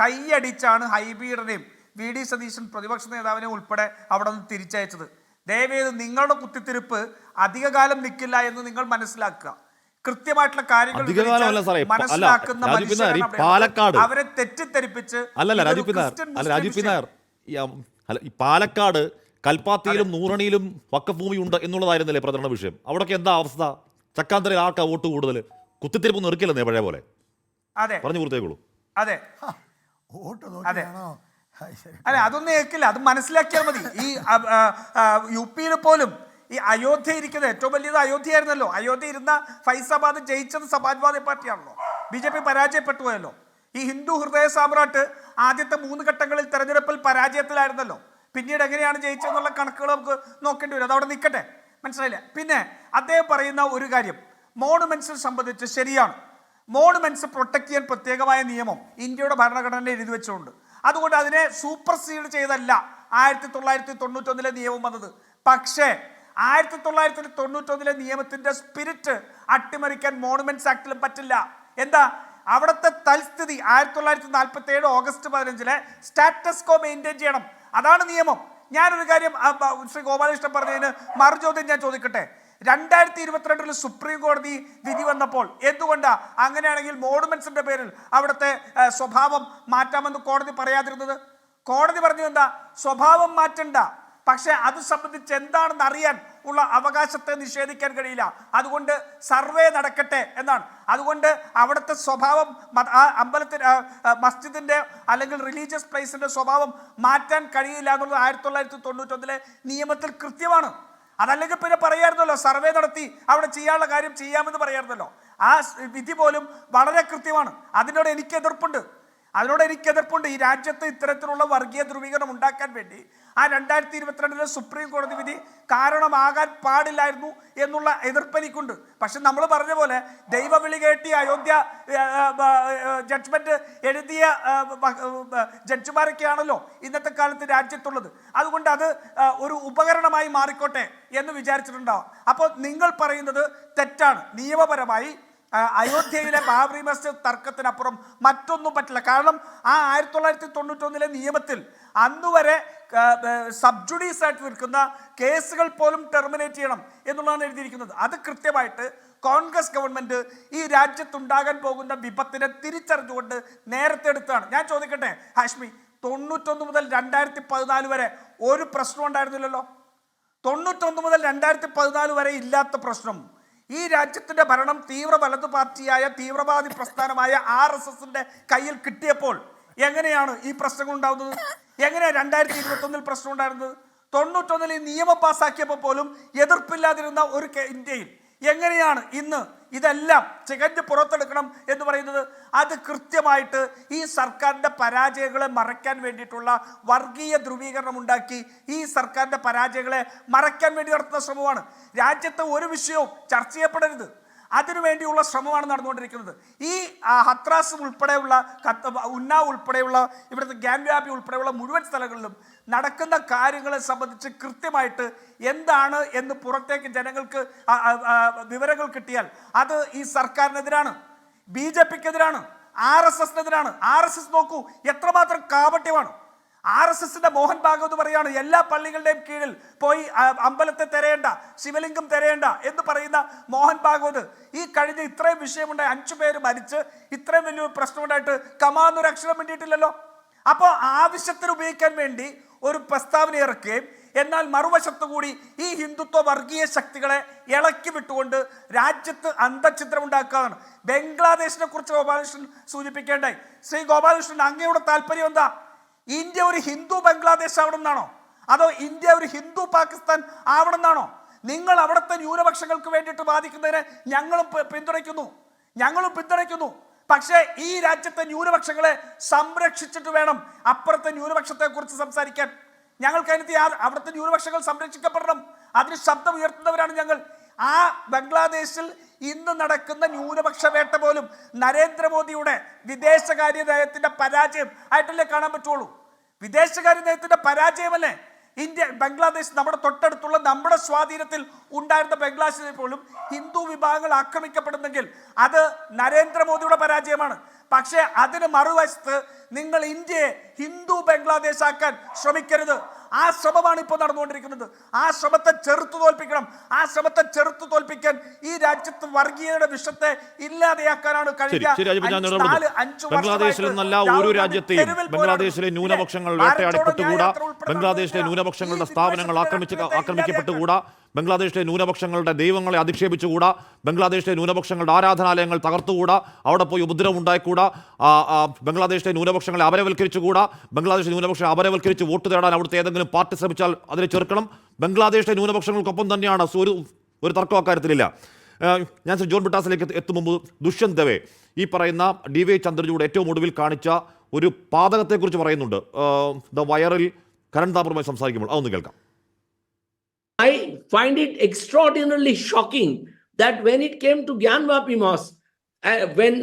കൈയടിച്ചാണ് ഹൈബീഡനെയും VD സതീശൻ പ്രതിപക്ഷ നേതാവിനെ ഉൾപ്പെടെ അവിടെ നിന്ന് തിരിച്ചയച്ചത്. ദയവേത് നിങ്ങളുടെ കുത്തിത്തിരിപ്പ് അധികകാലം നിൽക്കില്ല എന്ന് നിങ്ങൾ മനസ്സിലാക്കുക. കൃത്യമായിട്ടുള്ള കാര്യങ്ങൾ മനസ്സിലാക്കുന്ന പാലക്കാട് അവരെ തെറ്റിദ്ധരിപ്പിച്ച് പാലക്കാട് കൽപ്പാത്തിയിലും നൂറണിയിലും വഖഫ് ഭൂമി ഉണ്ട് എന്നുള്ളതായിരുന്നില്ലേ പ്രചരണ വിഷയം? അവിടൊക്കെ എന്താ അവസ്ഥ? ചക്കാന്തരയിൽ ആർക്കാ വോട്ട് കൂടുതൽ? കുത്തിത്തിരിപ്പ് നിർക്കില്ലെന്നേ പഴയ പോലെ. അതെ, പറഞ്ഞു കൊടുത്തേക്കുള്ളൂ. അതെ അതെ, അല്ല അതൊന്നും ഏക്കില്ല, അത് മനസ്സിലാക്കിയാൽ മതി. ഈ UP-യിൽ പോലും ഈ അയോധ്യ ഇരിക്കുന്നത് ഏറ്റവും വലിയത് അയോധ്യയായിരുന്നല്ലോ. അയോധ്യ ഇരുന്ന ഫൈസാബാദ് ജയിച്ചത് സമാജ്വാദി പാർട്ടിയാണല്ലോ. BJP പരാജയപ്പെട്ടു പോയല്ലോ. ഈ ഹിന്ദു ഹൃദയ സാമ്രാട്ട് ആദ്യത്തെ 3 ഘട്ടങ്ങളിൽ തെരഞ്ഞെടുപ്പിൽ പരാജയത്തിലായിരുന്നല്ലോ. പിന്നീട് എങ്ങനെയാണ് ജയിച്ചതെന്നുള്ള കണക്കുകൾ നമുക്ക് നോക്കേണ്ടി വരും. അതവിടെ നിൽക്കട്ടെ, മനസ്സിലായില്ല. പിന്നെ അദ്ദേഹം പറയുന്ന ഒരു കാര്യം മോണുമെന്റ്സിനെ സംബന്ധിച്ച് ശരിയാണ്. മോണുമെന്റ്സ് പ്രൊട്ടക്ട് ചെയ്യാൻ പ്രത്യേകമായ നിയമം ഇന്ത്യയുടെ ഭരണഘടനയിൽ എഴുതി വെച്ചുകൊണ്ട്, അതുകൊണ്ട് അതിനെ സൂപ്പർസീഡ് ചെയ്തല്ല 1991 നിയമം വന്നത്. പക്ഷേ 1991 നിയമത്തിന്റെ സ്പിരിറ്റ് അട്ടിമറിക്കാൻ മോണുമെന്റ്സ് ആക്ടിലും പറ്റില്ല. എന്താ അവിടുത്തെ തൽസ്ഥിതി 1947 ഓഗസ്റ്റ് 15 സ്റ്റാറ്റസ് കോ മെയിൻറ്റെയിൻ ചെയ്യണം. അതാണ് നിയമം. ഞാനൊരു കാര്യം ശ്രീ ഗോപാലകൃഷ്ണൻ പറഞ്ഞതിന് മറുചോദ്യം ഞാൻ ചോദിക്കട്ടെ. 2022 സുപ്രീം കോടതി വിധി വന്നപ്പോൾ എന്തുകൊണ്ടാ അങ്ങനെയാണെങ്കിൽ മോണുമെന്റ്സിന്റെ പേരിൽ അവിടുത്തെ സ്വഭാവം മാറ്റാമെന്ന് കോടതി പറയാതിരുന്നത്? കോടതി പറഞ്ഞു എന്താ, സ്വഭാവം മാറ്റണ്ട, പക്ഷെ അത് സംബന്ധിച്ച് എന്താണെന്ന് അറിയാൻ ഉള്ള അവകാശത്തെ നിഷേധിക്കാൻ കഴിയില്ല. അതുകൊണ്ട് സർവേ നടക്കട്ടെ എന്നാണ്. അതുകൊണ്ട് അവിടുത്തെ സ്വഭാവം, ആ അമ്പലത്തിന് മസ്ജിദിന്റെ അല്ലെങ്കിൽ റിലീജിയസ് പ്ലേസിന്റെ സ്വഭാവം മാറ്റാൻ കഴിയില്ല എന്നുള്ളത് 1991 നിയമത്തിൽ കൃത്യമാണ്. അതല്ലെങ്കിൽ പിന്നെ പറയായിരുന്നല്ലോ, സർവേ നടത്തി അവിടെ ചെയ്യാനുള്ള കാര്യം ചെയ്യാമെന്ന് പറയായിരുന്നല്ലോ. ആ വിധി പോലും വളരെ കൃത്യമാണ്. അതിനോട് എനിക്ക് എതിർപ്പുണ്ട്. ഈ രാജ്യത്ത് ഇത്തരത്തിലുള്ള വർഗീയ ധ്രുവീകരണം ഉണ്ടാക്കാൻ വേണ്ടി ആ 2022 സുപ്രീം കോടതി വിധി കാരണമാകാൻ പാടില്ലായിരുന്നു എന്നുള്ള എതിർപ്പ് എനിക്കുണ്ട്. പക്ഷെ നമ്മൾ പറഞ്ഞ പോലെ ദൈവവിളി കേട്ടി അയോധ്യ ജഡ്ജ്മെന്റ് എഴുതിയ ജഡ്ജിമാരൊക്കെയാണല്ലോ ഇന്നത്തെ കാലത്ത് രാജ്യത്തുള്ളത്. അതുകൊണ്ട് അത് ഒരു ഉപകരണമായി മാറിക്കോട്ടെ എന്ന് വിചാരിച്ചിട്ടുണ്ടാവും. അപ്പോൾ നിങ്ങൾ പറയുന്നത് തെറ്റാണ്. നിയമപരമായി അയോധ്യയിലെ ബാബറി മസ്ജിദ് തർക്കത്തിനപ്പുറം മറ്റൊന്നും പറ്റില്ല. കാരണം ആ 1991 നിയമത്തിൽ അന്നുവരെ സബ്ജുഡീസ് ആയിട്ട് നിൽക്കുന്ന കേസുകൾ പോലും ടെർമിനേറ്റ് ചെയ്യണം എന്നുള്ളതാണ് എഴുതിയിരിക്കുന്നത്. അത് കൃത്യമായിട്ട് കോൺഗ്രസ് ഗവൺമെന്റ് ഈ രാജ്യത്തുണ്ടാകാൻ പോകുന്ന വിപത്തിനെ തിരിച്ചറിഞ്ഞുകൊണ്ട് നേരത്തെ എടുത്താണ്. ഞാൻ ചോദിക്കട്ടെ ഹാഷ്മി, 91 മുതൽ 2014 വരെ ഒരു പ്രശ്നം ഉണ്ടായിരുന്നില്ലല്ലോ. 91 മുതൽ 2014 വരെ ഇല്ലാത്ത പ്രശ്നം ഈ രാജ്യത്തിന്റെ ഭരണം തീവ്ര വലതു പാർട്ടിയായ തീവ്രവാദി പ്രസ്ഥാനമായ RSSന്റെ കയ്യിൽ കിട്ടിയപ്പോൾ എങ്ങനെയാണ് ഈ പ്രശ്നങ്ങൾ ഉണ്ടാകുന്നത്? എങ്ങനെയാണ് 2021 പ്രശ്നം ഉണ്ടായിരുന്നത്? 91 ഈ നിയമം പാസ്സാക്കിയപ്പോൾ പോലും എതിർപ്പില്ലാതിരുന്ന ഒരു ഇന്ത്യയിൽ എങ്ങനെയാണ് ഇന്ന് ഇതെല്ലാം ചികഞ്ഞ് പുറത്തെടുക്കണം എന്ന് പറയുന്നത്? അത് കൃത്യമായിട്ട് ഈ സർക്കാരിൻ്റെ പരാജയങ്ങളെ മറയ്ക്കാൻ വേണ്ടിയിട്ടുള്ള വർഗീയ ധ്രുവീകരണം ഉണ്ടാക്കി ഈ സർക്കാരിൻ്റെ പരാജയങ്ങളെ മറയ്ക്കാൻ വേണ്ടി നടത്തുന്ന ശ്രമമാണ്. രാജ്യത്തെ ഒരു വിഷയവും ചർച്ച ചെയ്യപ്പെടരുത്, അതിനുവേണ്ടിയുള്ള ശ്രമമാണ് നടന്നുകൊണ്ടിരിക്കുന്നത്. ഈ ഹത്രാസ് ഉൾപ്പെടെയുള്ള ഉന്നാവ് ഉൾപ്പെടെയുള്ള ഇവിടുത്തെ ഗ്യാൻവ്യാപി ഉൾപ്പെടെയുള്ള മുഴുവൻ സ്ഥലങ്ങളിലും നടക്കുന്ന കാര്യങ്ങളെ സംബന്ധിച്ച് കൃത്യമായിട്ട് എന്താണ് എന്ന് പുറത്തേക്ക് ജനങ്ങൾക്ക് വിവരങ്ങൾ കിട്ടിയാൽ അത് ഈ സർക്കാരിനെതിരാണ്, BJPക്കെതിരാണ്, RSSനെതിരാണ്. RSS നോക്കൂ എത്രമാത്രം കാപട്യമാണ്. RSSന്റെ മോഹൻ ഭാഗവത് പറയാണ് എല്ലാ പള്ളികളുടെയും കീഴിൽ പോയി അമ്പലത്തെ തിരയേണ്ട, ശിവലിംഗം തിരയേണ്ട എന്ന് പറയുന്ന മോഹൻ ഭാഗവത് ഈ കഴിഞ്ഞ ഇത്രയും വിഷയമുണ്ടായി 5 പേര് മരിച്ച് ഇത്രയും വലിയൊരു പ്രശ്നമുണ്ടായിട്ട് കമാന്നൊരു അക്ഷരം വേണ്ടിയിട്ടില്ലല്ലോ. അപ്പോൾ ആവശ്യത്തിന് ഉപയോഗിക്കാൻ വേണ്ടി ഒരു പ്രസ്താവന ഇറക്കുകയും എന്നാൽ മറുവശത്തു കൂടി ഈ ഹിന്ദുത്വ വർഗീയ ശക്തികളെ ഇളക്കി വിട്ടുകൊണ്ട് രാജ്യത്ത് അന്തഛിദ്രം ഉണ്ടാക്കുകയാണ്. ബംഗ്ലാദേശിനെ കുറിച്ച് ഗോപാലകൃഷ്ണൻ സൂചിപ്പിക്കേണ്ടായി. ശ്രീ ഗോപാലകൃഷ്ണൻ, അങ്ങയുടെ താല്പര്യം എന്താ? ഇന്ത്യ ഒരു ഹിന്ദു ബംഗ്ലാദേശ് ആവണമെന്നാണോ? അതോ ഇന്ത്യ ഒരു ഹിന്ദു പാകിസ്ഥാൻ ആവണമെന്നാണോ? നിങ്ങൾ അവിടുത്തെ ന്യൂനപക്ഷങ്ങൾക്ക് വേണ്ടിയിട്ട് വാദിക്കുന്നതിനെ ഞങ്ങളും പിന്തുണയ്ക്കുന്നു. പക്ഷേ ഈ രാജ്യത്തെ ന്യൂനപക്ഷങ്ങളെ സംരക്ഷിച്ചിട്ട് വേണം അപ്പുറത്തെ ന്യൂനപക്ഷത്തെ കുറിച്ച് സംസാരിക്കാൻ. ഞങ്ങൾക്ക് അതിനകത്ത് അവിടുത്തെ ന്യൂനപക്ഷങ്ങൾ സംരക്ഷിക്കപ്പെടണം, അതിന് ശബ്ദം ഉയർത്തുന്നവരാണ് ഞങ്ങൾ. ആ ബംഗ്ലാദേശിൽ ഇന്ന് നടക്കുന്ന ന്യൂനപക്ഷ വേട്ട പോലും നരേന്ദ്രമോദിയുടെ വിദേശകാര്യ നയത്തിന്റെ പരാജയം ആയിട്ടല്ലേ കാണാൻ പറ്റുള്ളൂ. വിദേശകാര്യ നയത്തിന്റെ പരാജയമല്ലേ ബംഗ്ലാദേശ് നമ്മുടെ തൊട്ടടുത്തുള്ള നമ്മുടെ സ്വാധീനത്തിൽ ഉണ്ടായിരുന്ന ബംഗ്ലാദേശിൽ പോലും ഹിന്ദു വിഭാഗങ്ങൾ ആക്രമിക്കപ്പെടുന്നെങ്കിൽ അത് നരേന്ദ്രമോദിയുടെ പരാജയമാണ്. പക്ഷേ അതിന് മറുവശത്ത് നിങ്ങൾ ഇന്ത്യയെ ഹിന്ദു ബംഗ്ലാദേശ് ആക്കാൻ ശ്രമിക്കരുത്. ആ ശ്രമമാണ് ഇപ്പോൾ നടന്നുകൊണ്ടിരിക്കുന്നത്. ആ ശ്രമത്തെ ചെറുത്തു തോൽപ്പിക്കണം. ആ ശ്രമത്തെ ചെറുത്തു തോൽപ്പിക്കാൻ ഈ രാജ്യത്ത് വർഗീയതയുടെ വിഷത്തെ ഇല്ലാതെയാക്കാനാണ് ബംഗ്ലാദേശിലെന്നല്ല ഒരു രാജ്യത്തെയും ബംഗ്ലാദേശിലെ ന്യൂനപക്ഷങ്ങൾ വേട്ടയാടപ്പെട്ടുകൂടാ, ബംഗ്ലാദേശിലെ ന്യൂനപക്ഷങ്ങളുടെ സ്ഥാപനങ്ങൾ ആക്രമിക്കപ്പെട്ടുകൂടാ, ബംഗ്ലാദേശിലെ ന്യൂനപക്ഷങ്ങളുടെ ദൈവങ്ങളെ അധിക്ഷേപിച്ചുകൂടാ, ബംഗ്ലാദേശിലെ ന്യൂനപക്ഷങ്ങളുടെ ആരാധനാലയങ്ങൾ തകർത്തുകൂടാ, അവിടെ പോയി ഉപദ്രവം ഉണ്ടായിക്കൂടാ, ബംഗ്ലാദേശിലെ ന്യൂനപക്ഷങ്ങളെ അപരവൽക്കരിച്ചുകൂടാ, ബംഗ്ലാദേശിലെ ന്യൂനപക്ഷങ്ങളെ അപരവൽക്കരിച്ച് വോട്ട് തേടാൻ അവിടുത്തെ ഏതെങ്കിലും പാർട്ടി ശ്രമിച്ചാൽ അതിനെ ചെറുക്കണം. ബംഗ്ലാദേശിലെ ന്യൂനപക്ഷങ്ങൾക്കൊപ്പം തന്നെയാണ്, ഒരു തർക്കം അക്കാര്യത്തിലില്ല. ഞാൻ ശ്രീ ജോൺ ബ്രിട്ടാസിലേക്ക് എത്തും മുമ്പ് ദുഷ്യന്ത് ദവേ ഈ പറയുന്ന DY ചന്ദ്രചൂഡ് ഏറ്റവും ഒടുവിൽ കാണിച്ച ഒരു പാതകത്തെക്കുറിച്ച് പറയുന്നുണ്ട്. ദ വയറിൽ കരൺ താപ്പറുമായി സംസാരിക്കുമ്പോൾ അതൊന്ന് കേൾക്കാം. I find it extraordinarily shocking that when it came to Gyanvapi Mosque, when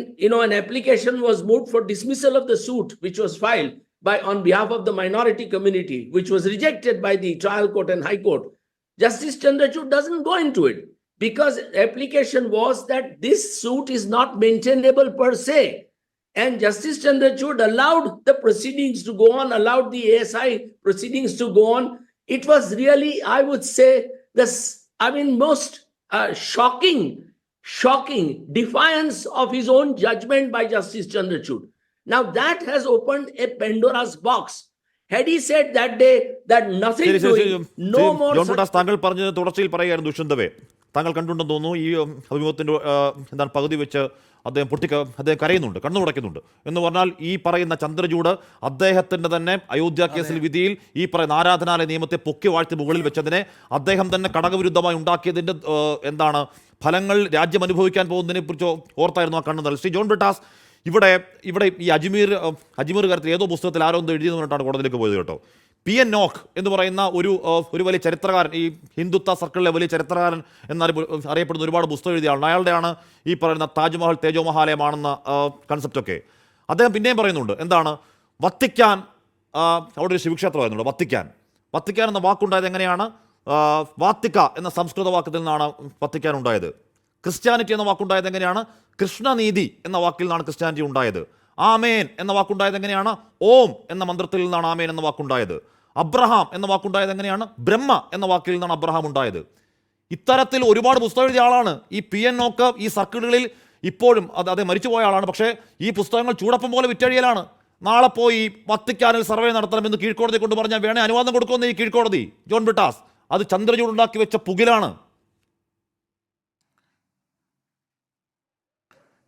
an application was moved for dismissal of the suit which was filed on behalf of the minority community, which was rejected by the trial court and high court, Justice Chandrachud doesn't go into it because the application was that this suit is not maintainable per se. And Justice Chandrachud allowed the proceedings to go on, allowed the ASI proceedings to go on. It was really, I would say, most shocking defiance of his own judgment by Justice Chandrachud. Now that has opened a Pandora's box. Had he said that day that nothing doing, no more... John Brittas, താങ്കൾ പറഞ്ഞത് തുടർച്ചയിൽ പറയുകയായിരുന്നു ദുഷ്യന്ത് ദവേ. താങ്കൾ കണ്ടുണ്ടെന്ന് തോന്നുന്നു ഈ അഭിമുഖത്തിൻ്റെ പകുതി വെച്ച് അദ്ദേഹം കരയുന്നുണ്ട്, കണ്ണുടയ്ക്കുന്നുണ്ട്. എന്ന് പറഞ്ഞാൽ ഈ പറയുന്ന ചന്ദ്രചൂഡ് അദ്ദേഹത്തിൻ്റെ തന്നെ അയോധ്യ കേസിൽ വിധിയിൽ ഈ പറയുന്ന ആരാധനാലയ നിയമത്തെ പൊക്കി വാഴ്ത്തി മുകളിൽ വെച്ചതിനെ അദ്ദേഹം തന്നെ ഘടകവിരുദ്ധമായി ഉണ്ടാക്കിയതിൻ്റെ ഫലങ്ങൾ രാജ്യം അനുഭവിക്കാൻ പോകുന്നതിനെ കുറിച്ച് ഓർത്തായിരുന്നു ആ കണ്ണു. ശ്രീ ജോൺ ബ്രിട്ടാസ്, ഇവിടെ ഈ അജ്മീർ കാര്യത്തിൽ ഏതോ പുസ്തകത്തിൽ ആരോ എന്തോ എഴുതിയെന്ന് പറഞ്ഞിട്ടാണ് കോടതിയിലേക്ക് പോയത് കേട്ടോ. PN നോക്ക് എന്ന് പറയുന്ന ഒരു വലിയ ചരിത്രകാരൻ, ഈ ഹിന്ദുത്വ സർക്കിളിലെ വലിയ ചരിത്രകാരൻ എന്നറിയപ്പെടുന്ന ഒരുപാട് പുസ്തകം എഴുതിയ ആളാണ്. അയാളുടെയാണ് ഈ പറയുന്ന താജ്മഹൽ തേജോമഹാലയമാണെന്ന കൺസെപ്റ്റൊക്കെ. അദ്ദേഹം പിന്നെയും പറയുന്നുണ്ട്, എന്താണ് വത്തിക്കാൻ, അവിടെ ഒരു ശിവക്ഷേത്രമായിരുന്നുള്ളൂ വത്തിക്കാൻ എന്ന വാക്കുണ്ടായത് എങ്ങനെയാണ്? വാത്തിക്ക എന്ന സംസ്കൃത വാക്കത്തിൽ നിന്നാണ് വത്തിക്കാൻ ഉണ്ടായത്. ക്രിസ്ത്യാനിറ്റി എന്ന വാക്കുണ്ടായത് എങ്ങനെയാണ്? കൃഷ്ണനീതി എന്ന വാക്കിൽ നിന്നാണ് ക്രിസ്ത്യാനിറ്റി ഉണ്ടായത്. ആമേൻ എന്ന വാക്കുണ്ടായത് എങ്ങനെയാണ്? ഓം എന്ന മന്ത്രത്തിൽ നിന്നാണ് ആമേൻ എന്ന വാക്കുണ്ടായത്. അബ്രഹാം എന്ന വാക്കുണ്ടായത് എങ്ങനെയാണ്? ബ്രഹ്മ എന്ന വാക്കിൽ നിന്നാണ് അബ്രഹാം ഉണ്ടായത്. ഇത്തരത്തിൽ ഒരുപാട് പുസ്തകം എഴുതിയ ആളാണ്. ഈ PN നോക്ക് ഈ സർക്കിളുകളിൽ ഇപ്പോഴും അദ്ദേഹം മരിച്ചുപോയ ആളാണ്. പക്ഷേ ഈ പുസ്തകങ്ങൾ ചൂടപ്പം പോലെ വിറ്റഴിയലാണ്. നാളെ പോയി വത്തിക്കാനിൽ സർവേ നടത്തണമെന്ന് കീഴ്ക്കോടതി കൊണ്ട് പറഞ്ഞാൽ വേണേ അനുവാദം കൊടുക്കുമെന്ന് ഈ കീഴ്ക്കോടതി. ജോൺ ബ്രിട്ടാസ്, അത് ചന്ദ്രചൂഡ് ഉണ്ടാക്കി വെച്ച പുകിലാണ്.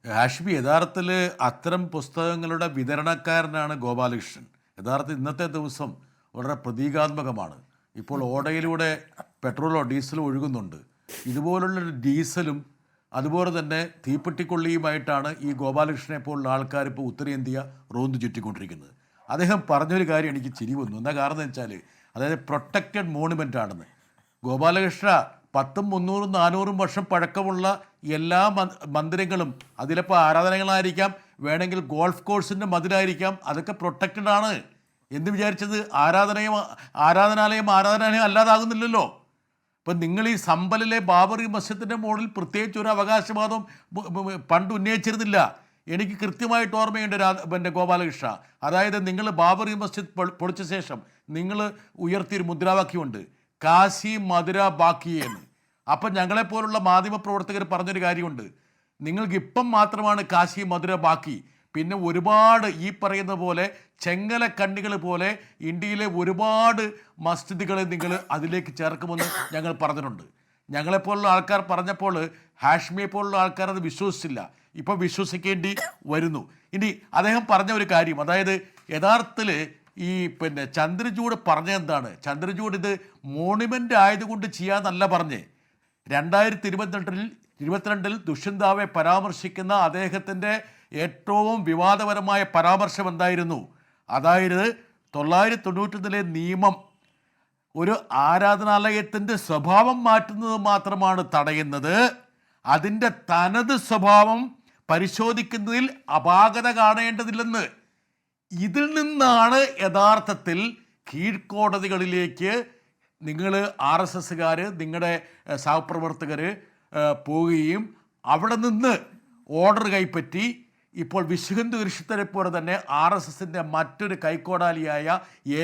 ഹാഷ്മി, യഥാർത്ഥത്തിൽ അത്തരം പുസ്തകങ്ങളുടെ വിതരണക്കാരനാണ് ഗോപാലകൃഷ്ണൻ. യഥാർത്ഥത്തിൽ ഇന്നത്തെ ദിവസം വളരെ പ്രതീകാത്മകമാണ്. ഇപ്പോൾ ഓടയിലൂടെ പെട്രോളോ ഡീസലോ ഒഴുകുന്നുണ്ട്. ഇതുപോലുള്ള ഡീസലും അതുപോലെ തന്നെ തീപ്പെട്ടിക്കൊള്ളിയുമായിട്ടാണ് ഈ ഗോപാലകൃഷ്ണനെ പോലുള്ള ആൾക്കാർ ഇപ്പോൾ ഉത്തരേന്ത്യ റോന്ത് ചുറ്റിക്കൊണ്ടിരിക്കുന്നത്. അദ്ദേഹം പറഞ്ഞൊരു കാര്യം എനിക്ക് ചിരി വന്നു. എന്താ കാരണം എന്ന് വെച്ചാൽ, അതായത് പ്രൊട്ടക്റ്റഡ് മോണുമെൻ്റ് ആണെന്ന്. ഗോപാലകൃഷ്ണ 10, 300, 400 വർഷം പഴക്കമുള്ള എല്ലാ മന്ദിരങ്ങളും, അതിലിപ്പോൾ ആരാധനകളായിരിക്കാം, വേണമെങ്കിൽ ഗോൾഫ് കോഴ്സിൻ്റെ മതിലായിരിക്കാം, അതൊക്കെ പ്രൊട്ടക്റ്റഡ് ആണ്. എന്ന് വിചാരിച്ചത് ആരാധനാലയം അല്ലാതാകുന്നില്ലല്ലോ. ഇപ്പം നിങ്ങൾ ഈ സമ്പലിലെ ബാബറി മസ്ജിദിൻ്റെ മുകളിൽ പ്രത്യേകിച്ച് ഒരു അവകാശവാദം പണ്ട് ഉന്നയിച്ചിരുന്നില്ല. എനിക്ക് കൃത്യമായിട്ട് ഓർമ്മയുണ്ട് എൻ്റെ ഗോപാലകൃഷ്ണ. അതായത് നിങ്ങൾ ബാബറി മസ്ജിദ് പൊളിച്ച ശേഷം നിങ്ങൾ ഉയർത്തിയൊരു മുദ്രാവാക്യമുണ്ട്, കാശി മധുര ബാക്കി എന്ന്. അപ്പം ഞങ്ങളെപ്പോലുള്ള മാധ്യമപ്രവർത്തകർ പറഞ്ഞൊരു കാര്യമുണ്ട്, നിങ്ങൾക്ക് ഇപ്പം മാത്രമാണ് കാശി മധുര ബാക്കി, പിന്നെ ഒരുപാട് ഈ പറയുന്ന പോലെ ചെങ്ങല കണ്ണികൾ പോലെ ഇന്ത്യയിലെ ഒരുപാട് മസ്ജിദുകളെ നിങ്ങൾ അതിലേക്ക് ചേർക്കുമെന്ന് ഞങ്ങൾ പറഞ്ഞിട്ടുണ്ട്. ഞങ്ങളെപ്പോലുള്ള ആൾക്കാർ പറഞ്ഞപ്പോൾ ഹാഷ്മിയെ പോലുള്ള ആൾക്കാർ അത് വിശ്വസിച്ചില്ല. ഇപ്പം വിശ്വസിക്കേണ്ടി വരുന്നു. ഇനി അദ്ദേഹം പറഞ്ഞ ഒരു കാര്യം, അതായത് യഥാർത്ഥത്തിൽ ഈ ചന്ദ്രചൂഡ് പറഞ്ഞെന്താണ്, ചന്ദ്രചൂഡ് ഇത് മോണുമെൻ്റ് ആയതുകൊണ്ട് ചെയ്യാന്നല്ല പറഞ്ഞേ. 2022 ദുഷ്യന്താവെ പരാമർശിക്കുന്ന അദ്ദേഹത്തിൻ്റെ ഏറ്റവും വിവാദപരമായ പരാമർശം എന്തായിരുന്നു? അതായത് 991 നിയമം ഒരു ആരാധനാലയത്തിൻ്റെ സ്വഭാവം മാറ്റുന്നത് മാത്രമാണ് തടയുന്നത്, അതിൻ്റെ തനത് സ്വഭാവം പരിശോധിക്കുന്നതിൽ അപാകത കാണേണ്ടതില്ലെന്ന്. ഇതിൽ നിന്നാണ് യഥാർത്ഥത്തിൽ കീഴ്ക്കോടതികളിലേക്ക് നിങ്ങൾ RSSകാർ, നിങ്ങളുടെ സഹപ്രവർത്തകർ പോവുകയും അവിടെ നിന്ന് ഓർഡർ കൈപ്പറ്റി ഇപ്പോൾ വിശ്വഹിന്ദു പരിഷത്തിനെ പോലെ തന്നെ RSSൻ്റെ മറ്റൊരു കൈക്കോടാലിയായ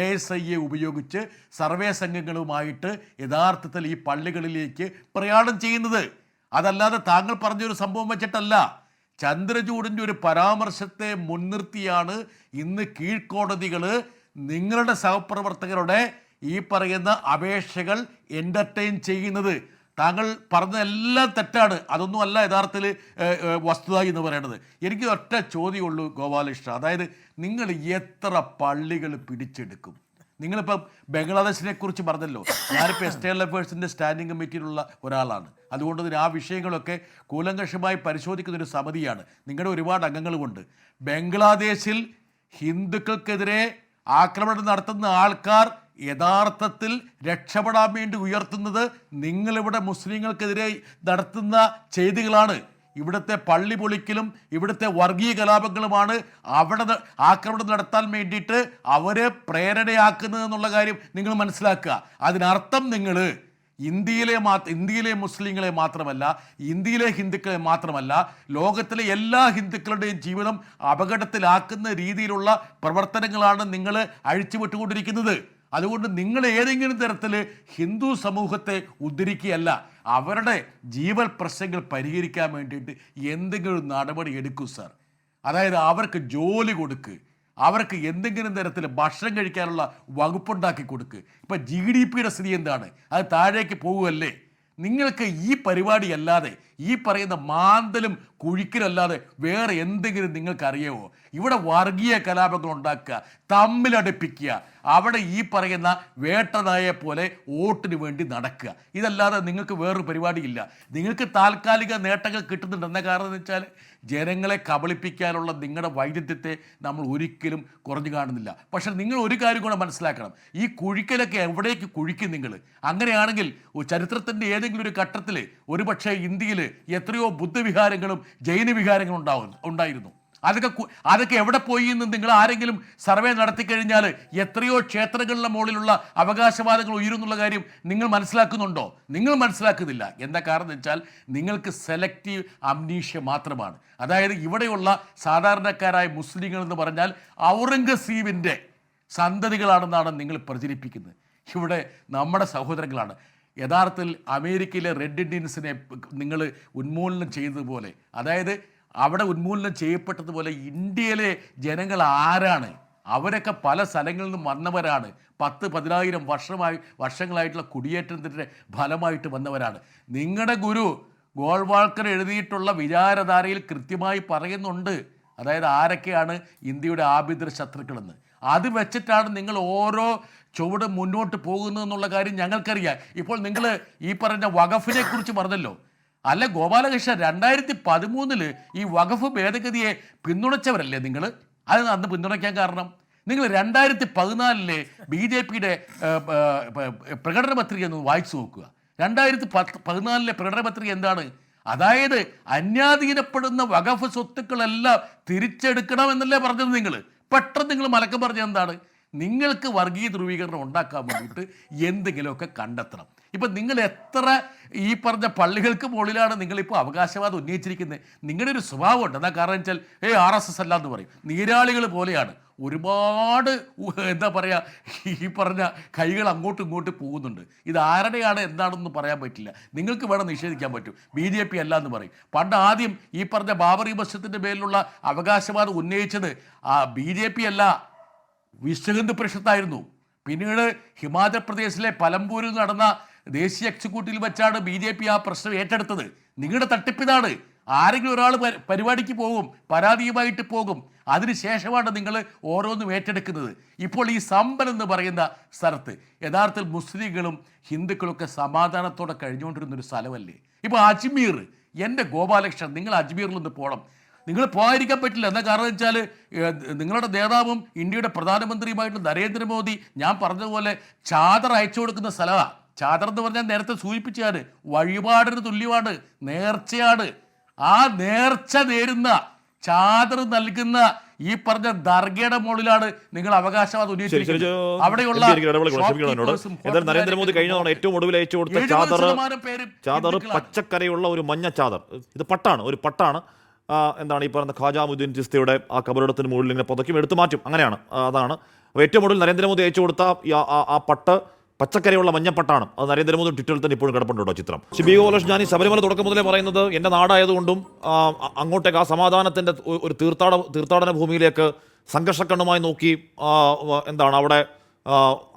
ASIയെ ഉപയോഗിച്ച് സർവേ സംഘങ്ങളുമായിട്ട് യഥാർത്ഥത്തിൽ ഈ പള്ളികളിലേക്ക് പ്രയാണം ചെയ്യുന്നത്. അതല്ലാതെ താങ്കൾ പറഞ്ഞൊരു സംഭവം വെച്ചിട്ടല്ല. ചന്ദ്രചൂഡിൻ്റെ ഒരു പരാമർശത്തെ മുൻനിർത്തിയാണ് ഇന്ന് കീഴ്ക്കോടതികൾ നിങ്ങളുടെ സഹപ്രവർത്തകരുടെ ഈ പറയുന്ന അപേക്ഷകൾ എൻ്റർടൈൻ ചെയ്യുന്നത്. താങ്കൾ പറഞ്ഞതെല്ലാം തെറ്റാണ്, അതൊന്നും അല്ല യഥാർത്ഥത്തിൽ വസ്തുത എന്ന് പറയുന്നത്. എനിക്ക് ഒറ്റ ചോദ്യമുള്ളൂ ഗോപാലകൃഷ്ണ, അതായത് നിങ്ങൾ എത്ര പള്ളികൾ പിടിച്ചെടുക്കും? നിങ്ങളിപ്പം ബംഗ്ലാദേശിനെ കുറിച്ച് പറഞ്ഞല്ലോ, ഞാനിപ്പോൾ എക്സ്റ്റേണൽ അഫയേഴ്സിൻ്റെ സ്റ്റാൻഡിംഗ് കമ്മിറ്റിയിലുള്ള ഒരാളാണ്. അതുകൊണ്ട് തന്നെ ആ വിഷയങ്ങളൊക്കെ കൂലങ്കഷമായി പരിശോധിക്കുന്നൊരു സമിതിയാണ്, നിങ്ങളുടെ ഒരുപാട് അംഗങ്ങളുമുണ്ട്. ബംഗ്ലാദേശിൽ ഹിന്ദുക്കൾക്കെതിരെ ആക്രമണം നടത്തുന്ന ആൾക്കാർ യഥാർത്ഥത്തിൽ രക്ഷപ്പെടാൻ വേണ്ടി ഉയർത്തുന്നത് നിങ്ങളിവിടെ മുസ്ലിങ്ങൾക്കെതിരെ നടത്തുന്ന ചെയ്തികളാണ്. ഇവിടുത്തെ പള്ളി പൊളിക്കലും ഇവിടുത്തെ വർഗീയ കലാപങ്ങളുമാണ് അവിടെ ആക്രമണം നടത്താൻ വേണ്ടിയിട്ട് അവരെ പ്രേരണയാക്കുന്നത് എന്നുള്ള കാര്യം നിങ്ങൾ മനസ്സിലാക്കുക. അതിനർത്ഥം നിങ്ങൾ ഇന്ത്യയിലെ മുസ്ലിങ്ങളെ മാത്രമല്ല, ഇന്ത്യയിലെ ഹിന്ദുക്കളെ മാത്രമല്ല, ലോകത്തിലെ എല്ലാ ഹിന്ദുക്കളുടെയും ജീവിതം അപകടത്തിലാക്കുന്ന രീതിയിലുള്ള പ്രവർത്തനങ്ങളാണ് നിങ്ങൾ അഴിച്ചുവിട്ടുകൊണ്ടിരിക്കുന്നത്. അതുകൊണ്ട് നിങ്ങൾ ഏതെങ്കിലും തരത്തിൽ ഹിന്ദു സമൂഹത്തെ ഉദ്ധരിക്കുകയല്ല, അവരുടെ ജീവൽ പ്രശ്നങ്ങൾ പരിഹരിക്കാൻ വേണ്ടിയിട്ട് എന്തെങ്കിലും നടപടി എടുക്കൂ സാർ. അതായത് അവർക്ക് ജോലി കൊടുക്ക്, അവർക്ക് എന്തെങ്കിലും തരത്തിൽ ഭക്ഷണം കഴിക്കാനുള്ള വകുപ്പുണ്ടാക്കി കൊടുക്ക്. ഇപ്പം GDPയുടെ സ്ഥിതി എന്താണ്? അത് താഴേക്ക് പോകുമല്ലേ? നിങ്ങൾക്ക് ഈ പരിപാടി അല്ലാതെ, ഈ പറയുന്ന മാന്തലും കുഴിക്കലല്ലാതെ വേറെ എന്തെങ്കിലും നിങ്ങൾക്കറിയാമോ? ഇവിടെ വർഗീയ കലാപങ്ങൾ ഉണ്ടാക്കുക, തമ്മിലടുപ്പിക്കുക, അവിടെ ഈ പറയുന്ന വേട്ടനായെ പോലെ വോട്ടിന് വേണ്ടി നടക്കുക, ഇതല്ലാതെ നിങ്ങൾക്ക് വേറൊരു പരിപാടിയില്ല. നിങ്ങൾക്ക് താൽക്കാലിക നേട്ടങ്ങൾ കിട്ടുന്നുണ്ടെന്ന കാരണം എന്ന് വെച്ചാൽ ജനങ്ങളെ കബളിപ്പിക്കാനുള്ള നിങ്ങളുടെ വൈദഗ്ധ്യത്തെ നമ്മൾ ഒരിക്കലും കുറഞ്ഞു കാണുന്നില്ല. പക്ഷേ നിങ്ങൾ ഒരു കാര്യം കൂടെ മനസ്സിലാക്കണം, ഈ കുഴിക്കലൊക്കെ എവിടേക്ക് കുഴിക്കും നിങ്ങൾ? അങ്ങനെയാണെങ്കിൽ ചരിത്രത്തിൻ്റെ ഏതെങ്കിലും ഒരു ഘട്ടത്തിൽ ഒരു പക്ഷേ ഇന്ത്യയിൽ എത്രയോ ബുദ്ധവിഹാരങ്ങളും ജൈന വിഹാരങ്ങളും ഉണ്ടായിരുന്നു. അതൊക്കെ എവിടെ പോയി എന്ന് നിങ്ങൾ ആരെങ്കിലും സർവേ നടത്തിക്കഴിഞ്ഞാൽ എത്രയോ ക്ഷേത്രങ്ങളുടെ മുകളിലുള്ള അവകാശവാദങ്ങൾ ഉയരുന്നുള്ള കാര്യം നിങ്ങൾ മനസ്സിലാക്കുന്നുണ്ടോ? നിങ്ങൾ മനസ്സിലാക്കുന്നില്ല. എന്താ കാരണം എന്ന് വെച്ചാൽ നിങ്ങൾക്ക് സെലക്റ്റീവ് അംനീഷ്യ മാത്രമാണ്. അതായത് ഇവിടെയുള്ള സാധാരണക്കാരായ മുസ്ലിങ്ങൾ എന്ന് പറഞ്ഞാൽ ഔറംഗസീബിൻ്റെ സന്തതികളാണെന്നാണ് നിങ്ങൾ പ്രചരിപ്പിക്കുന്നത്. ഇവിടെ നമ്മുടെ സഹോദരങ്ങളാണ്. യഥാർത്ഥത്തിൽ അമേരിക്കയിലെ റെഡ് ഇന്ത്യൻസിനെ നിങ്ങൾ ഉന്മൂലനം ചെയ്തതുപോലെ, അതായത് അവിടെ ഉന്മൂലനം ചെയ്യപ്പെട്ടതുപോലെ ഇന്ത്യയിലെ ജനങ്ങൾ ആരാണ്? അവരൊക്കെ പല സ്ഥലങ്ങളിൽ നിന്നും വന്നവരാണ്. 10-10,000 വർഷങ്ങളായിട്ടുള്ള കുടിയേറ്റത്തിൻ്റെ ഫലമായിട്ട് വന്നവരാണ്. നിങ്ങളുടെ ഗുരു ഗോൾവാൾക്കർ എഴുതിയിട്ടുള്ള വിചാരധാരയിൽ കൃത്യമായി പറയുന്നുണ്ട്, അതായത് ആരൊക്കെയാണ് ഇന്ത്യയുടെ ആഭ്യന്തര ശത്രുക്കളെന്ന്. അത് വെച്ചിട്ടാണ് നിങ്ങൾ ഓരോ ചുവട് മുന്നോട്ട് പോകുന്നതെന്നുള്ള കാര്യം ഞങ്ങൾക്കറിയാം. ഇപ്പോൾ നിങ്ങൾ ഈ പറഞ്ഞ വഖഫിനെ കുറിച്ച് പറഞ്ഞല്ലോ. അല്ല ഗോപാലകൃഷ്ണൻ, 2013 ഈ വഖഫ് ഭേദഗതിയെ പിന്തുണച്ചവരല്ലേ നിങ്ങൾ? അത് അന്ന് പിന്തുണയ്ക്കാൻ കാരണം നിങ്ങൾ 2014 BJPയുടെ പ്രകടന പത്രിക ഒന്ന് വായിച്ചു നോക്കുക. 2014 പ്രകടന പത്രിക എന്താണ്? അതായത് അന്യാധീനപ്പെടുന്ന വഖഫ് സ്വത്തുക്കളെല്ലാം തിരിച്ചെടുക്കണമെന്നല്ലേ പറഞ്ഞത് നിങ്ങൾ? പെട്ടെന്ന് നിങ്ങൾ മലക്കം പറഞ്ഞത് എന്താണ്? നിങ്ങൾക്ക് വർഗീയ ധ്രുവീകരണം ഉണ്ടാക്കാൻ വേണ്ടിയിട്ട് എന്തെങ്കിലുമൊക്കെ കണ്ടെത്തണം. ഇപ്പം നിങ്ങൾ എത്ര ഈ പറഞ്ഞ പള്ളികൾക്ക് മുകളിലാണ് നിങ്ങളിപ്പോൾ അവകാശവാദം ഉന്നയിച്ചിരിക്കുന്നത്? നിങ്ങളുടെ ഒരു സ്വഭാവമുണ്ട്. എന്താ കാരണം വെച്ചാൽ RSS അല്ല എന്ന് പറയും. നീരാളികൾ പോലെയാണ്. ഒരുപാട് എന്താ പറയുക, ഈ പറഞ്ഞ കൈകൾ അങ്ങോട്ടും ഇങ്ങോട്ടും പോകുന്നുണ്ട്. ഇത് ആരുടെയാണ് എന്താണെന്ന് പറയാൻ പറ്റില്ല. നിങ്ങൾക്ക് വേണം നിഷേധിക്കാൻ പറ്റും. BJP അല്ല എന്ന് പറയും. പണ്ട് ആദ്യം ഈ പറഞ്ഞ ബാബറി മസ്ജിദിൻ്റെ പേരിലുള്ള അവകാശവാദം ഉന്നയിച്ചത് BJP അല്ല, വിശ്വ ഹിന്ദു പരിഷത്തായിരുന്നു. പിന്നീട് ഹിമാചൽ പ്രദേശിലെ പലംപൂരിൽ നടന്ന ദേശീയ എക്സിക്യൂട്ടീവിൽ വെച്ചാണ് BJP ആ പ്രശ്നം ഏറ്റെടുത്തത്. നിങ്ങളുടെ തട്ടിപ്പിതാണ്. ആരെങ്കിലും ഒരാൾ പരിപാടിക്ക് പോകും, പരാതിയുമായിട്ട് പോകും, അതിനുശേഷമാണ് നിങ്ങൾ ഓരോന്നും ഏറ്റെടുക്കുന്നത്. ഇപ്പോൾ ഈ സമ്പൽ എന്ന് പറയുന്ന സ്ഥലത്ത് യഥാർത്ഥത്തിൽ മുസ്ലിങ്ങളും ഹിന്ദുക്കളൊക്കെ സമാധാനത്തോടെ കഴിഞ്ഞുകൊണ്ടിരുന്നൊരു സ്ഥലമല്ലേ? ഇപ്പോൾ അജ്മീർ, എൻ്റെ ഗോപാലകൃഷ്ണൻ, നിങ്ങൾ അജ്മീറിലൊന്ന് പോകണം. നിങ്ങൾ പോകാതിരിക്കാൻ പറ്റില്ല. എന്താ കാരണം വെച്ചാൽ നിങ്ങളുടെ നേതാവും ഇന്ത്യയുടെ പ്രധാനമന്ത്രിയുമായിട്ട് നരേന്ദ്രമോദി ഞാൻ പറഞ്ഞതുപോലെ ചാദർ അയച്ചു കൊടുക്കുന്ന സ്ഥലമാണ്. ചാദർ എന്ന് പറഞ്ഞാൽ നേരത്തെ സൂചിപ്പിച്ചാണ്, വഴിപാടിന് തുല്യമാണ്, നേർച്ചയാണ്. ആ നേർച്ച നേരുന്ന ചാദർ നൽകുന്ന ഈ പറഞ്ഞ ദർഗയുടെ മുകളിലാണ് നിങ്ങൾ അവകാശവാദം ഉന്നയിച്ചിരിക്കുന്നത്. അവിടെയുള്ള നരേന്ദ്രമോദി കഴിഞ്ഞ തവണ ഏറ്റവും ഒടുവിൽ അയച്ചു കൊടുത്ത ചാദർ പച്ചക്കരയുള്ള ഒരു മഞ്ഞ ചാദർ. ഇത് പട്ടാണ്, ഒരു പട്ടാണ്. എന്താണ് ഈ പറയുന്ന ഖാജാമുദ്ദീൻ ചിസ്തിയുടെ ആ കബറിടത്തിന് മുകളിൽ ഇങ്ങനെ പുതയ്ക്കും എടുത്തു മാറ്റും, അങ്ങനെയാണ്. അതാണ് അപ്പോൾ ഏറ്റവും ഒടുവിൽ നരേന്ദ്രമോദി അയച്ചു കൊടുത്ത ആ പട്ട് പച്ചക്കരയുള്ള മഞ്ഞപ്പട്ടാണ്. അത് നരേന്ദ്രമോദി ട്വിറ്ററിൽ തന്നെ ഇപ്പോഴും കിടപ്പുണ്ട് കേട്ടോ ചിത്രം. ബി ഗോപാലകൃഷ്ണൻ, ഞാൻ ഈ ശബരിമല തുടക്കം മുതലേ പറയുന്നത് എൻ്റെ നാടായതുകൊണ്ടും അങ്ങോട്ടേക്ക് ആ സമാധാനത്തിൻ്റെ ഒരു തീർത്ഥാടന ഭൂമിയിലേക്ക് സംഘർഷക്കണ്ണുമായി നോക്കി എന്താണ് അവിടെ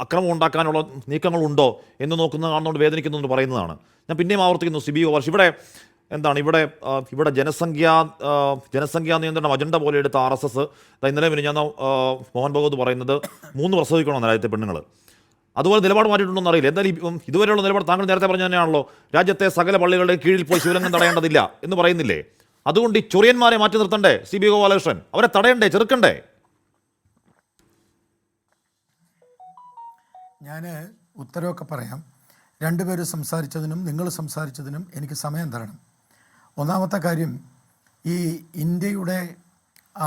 അക്രമം ഉണ്ടാക്കാനുള്ള നീക്കങ്ങളുണ്ടോ എന്ന് നോക്കുന്നതാണെന്നുകൊണ്ട് വേദനിക്കുന്നു എന്ന് പറയുന്നതാണ്. ഞാൻ പിന്നെയും ആവർത്തിക്കുന്നു, ബി ഗോപാലകൃഷ്ണൻ, ഇവിടെ ജനസംഖ്യാ നിയന്ത്രണം അജണ്ട പോലെ എടുത്ത RSS ഇന്നലെ ഞാൻ മോഹൻ ഭഗവത് പറയുന്നത് 3 പ്രസവിക്കണം രാജ്യത്തെ പെണ്ണുങ്ങൾ. അതുപോലെ നിലപാട് മാറ്റിയിട്ടുണ്ടോ അറിയില്ല. എന്തായാലും ഇതുവരെയുള്ള നിലപാട് താങ്കൾ നേരത്തെ പറഞ്ഞ തന്നെയാണല്ലോ, രാജ്യത്തെ സകല പള്ളികളുടെ കീഴിൽ പോയി ശിവലിംഗം തടയേണ്ടതില്ല എന്ന് പറയുന്നില്ലേ? അതുകൊണ്ട് ഈ ചൊറിയന്മാരെ മാറ്റി നിർത്തണ്ടേ ബി ഗോപാലകൃഷ്ണൻ? അവരെ തടയണ്ടേ, ചെറുക്കണ്ടേ? ഞാൻ ഉത്തരവൊക്കെ പറയാം. രണ്ടുപേരും സംസാരിച്ചതിനും നിങ്ങൾ സംസാരിച്ചതിനും എനിക്ക് സമയം തരണം. ഒന്നാമത്തെ കാര്യം, ഈ ഇന്ത്യയുടെ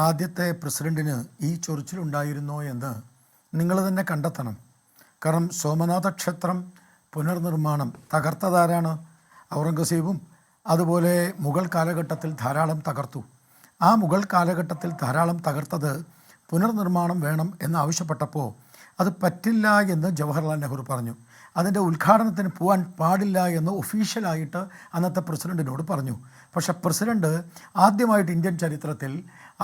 ആദ്യത്തെ പ്രസിഡൻറ്റിന് ഈ ചൊറിച്ചിലുണ്ടായിരുന്നോ എന്ന് നിങ്ങൾ തന്നെ കണ്ടെത്തണം. കാരണം സോമനാഥ ക്ഷേത്രം പുനർനിർമ്മാണം തകർത്തതാരാണ്? ഔറംഗസീബും. അതുപോലെ മുഗൾ കാലഘട്ടത്തിൽ ധാരാളം തകർത്തു. ആ മുഗൾ കാലഘട്ടത്തിൽ ധാരാളം തകർത്തത് പുനർനിർമ്മാണം വേണം എന്ന് ആവശ്യപ്പെട്ടപ്പോൾ അത് പറ്റില്ല എന്ന് ജവഹർലാൽ നെഹ്റു പറഞ്ഞു. അതിൻ്റെ ഉദ്ഘാടനത്തിന് പോകാൻ പാടില്ല എന്ന് ഒഫീഷ്യലായിട്ട് അന്നത്തെ പ്രസിഡൻറ്റിനോട് പറഞ്ഞു. പക്ഷേ പ്രസിഡൻറ്റ് ആദ്യമായിട്ട് ഇന്ത്യൻ ചരിത്രത്തിൽ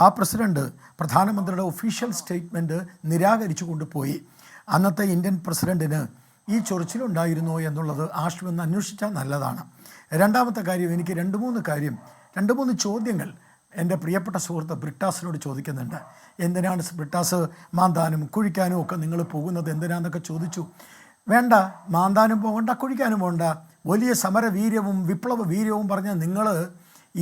ആ പ്രസിഡൻറ്റ് പ്രധാനമന്ത്രിയുടെ ഒഫീഷ്യൽ സ്റ്റേറ്റ്മെൻറ്റ് നിരാകരിച്ചു കൊണ്ടുപോയി. അന്നത്തെ ഇന്ത്യൻ പ്രസിഡൻറ്റിന് ഈ ചൊറിച്ചിലുണ്ടായിരുന്നോ എന്നുള്ളത് ആശ്വന്ന് അന്വേഷിച്ചാൽ നല്ലതാണ്. രണ്ടാമത്തെ കാര്യം, എനിക്ക് 2-3 ചോദ്യങ്ങൾ എൻ്റെ പ്രിയപ്പെട്ട സുഹൃത്ത് ബ്രിട്ടാസിനോട് ചോദിക്കുന്നുണ്ട്. എന്തിനാണ് ബ്രിട്ടാസ് മാന്താനും കുഴിക്കാനും ഒക്കെ നിങ്ങൾ പോകുന്നത് എന്തിനാണെന്നൊക്കെ ചോദിച്ചു. വേണ്ട, മാന്താനും പോകണ്ട, കുഴിക്കാനും പോകണ്ട. വലിയ സമരവീര്യവും വിപ്ലവ വീര്യവും പറഞ്ഞാൽ നിങ്ങൾ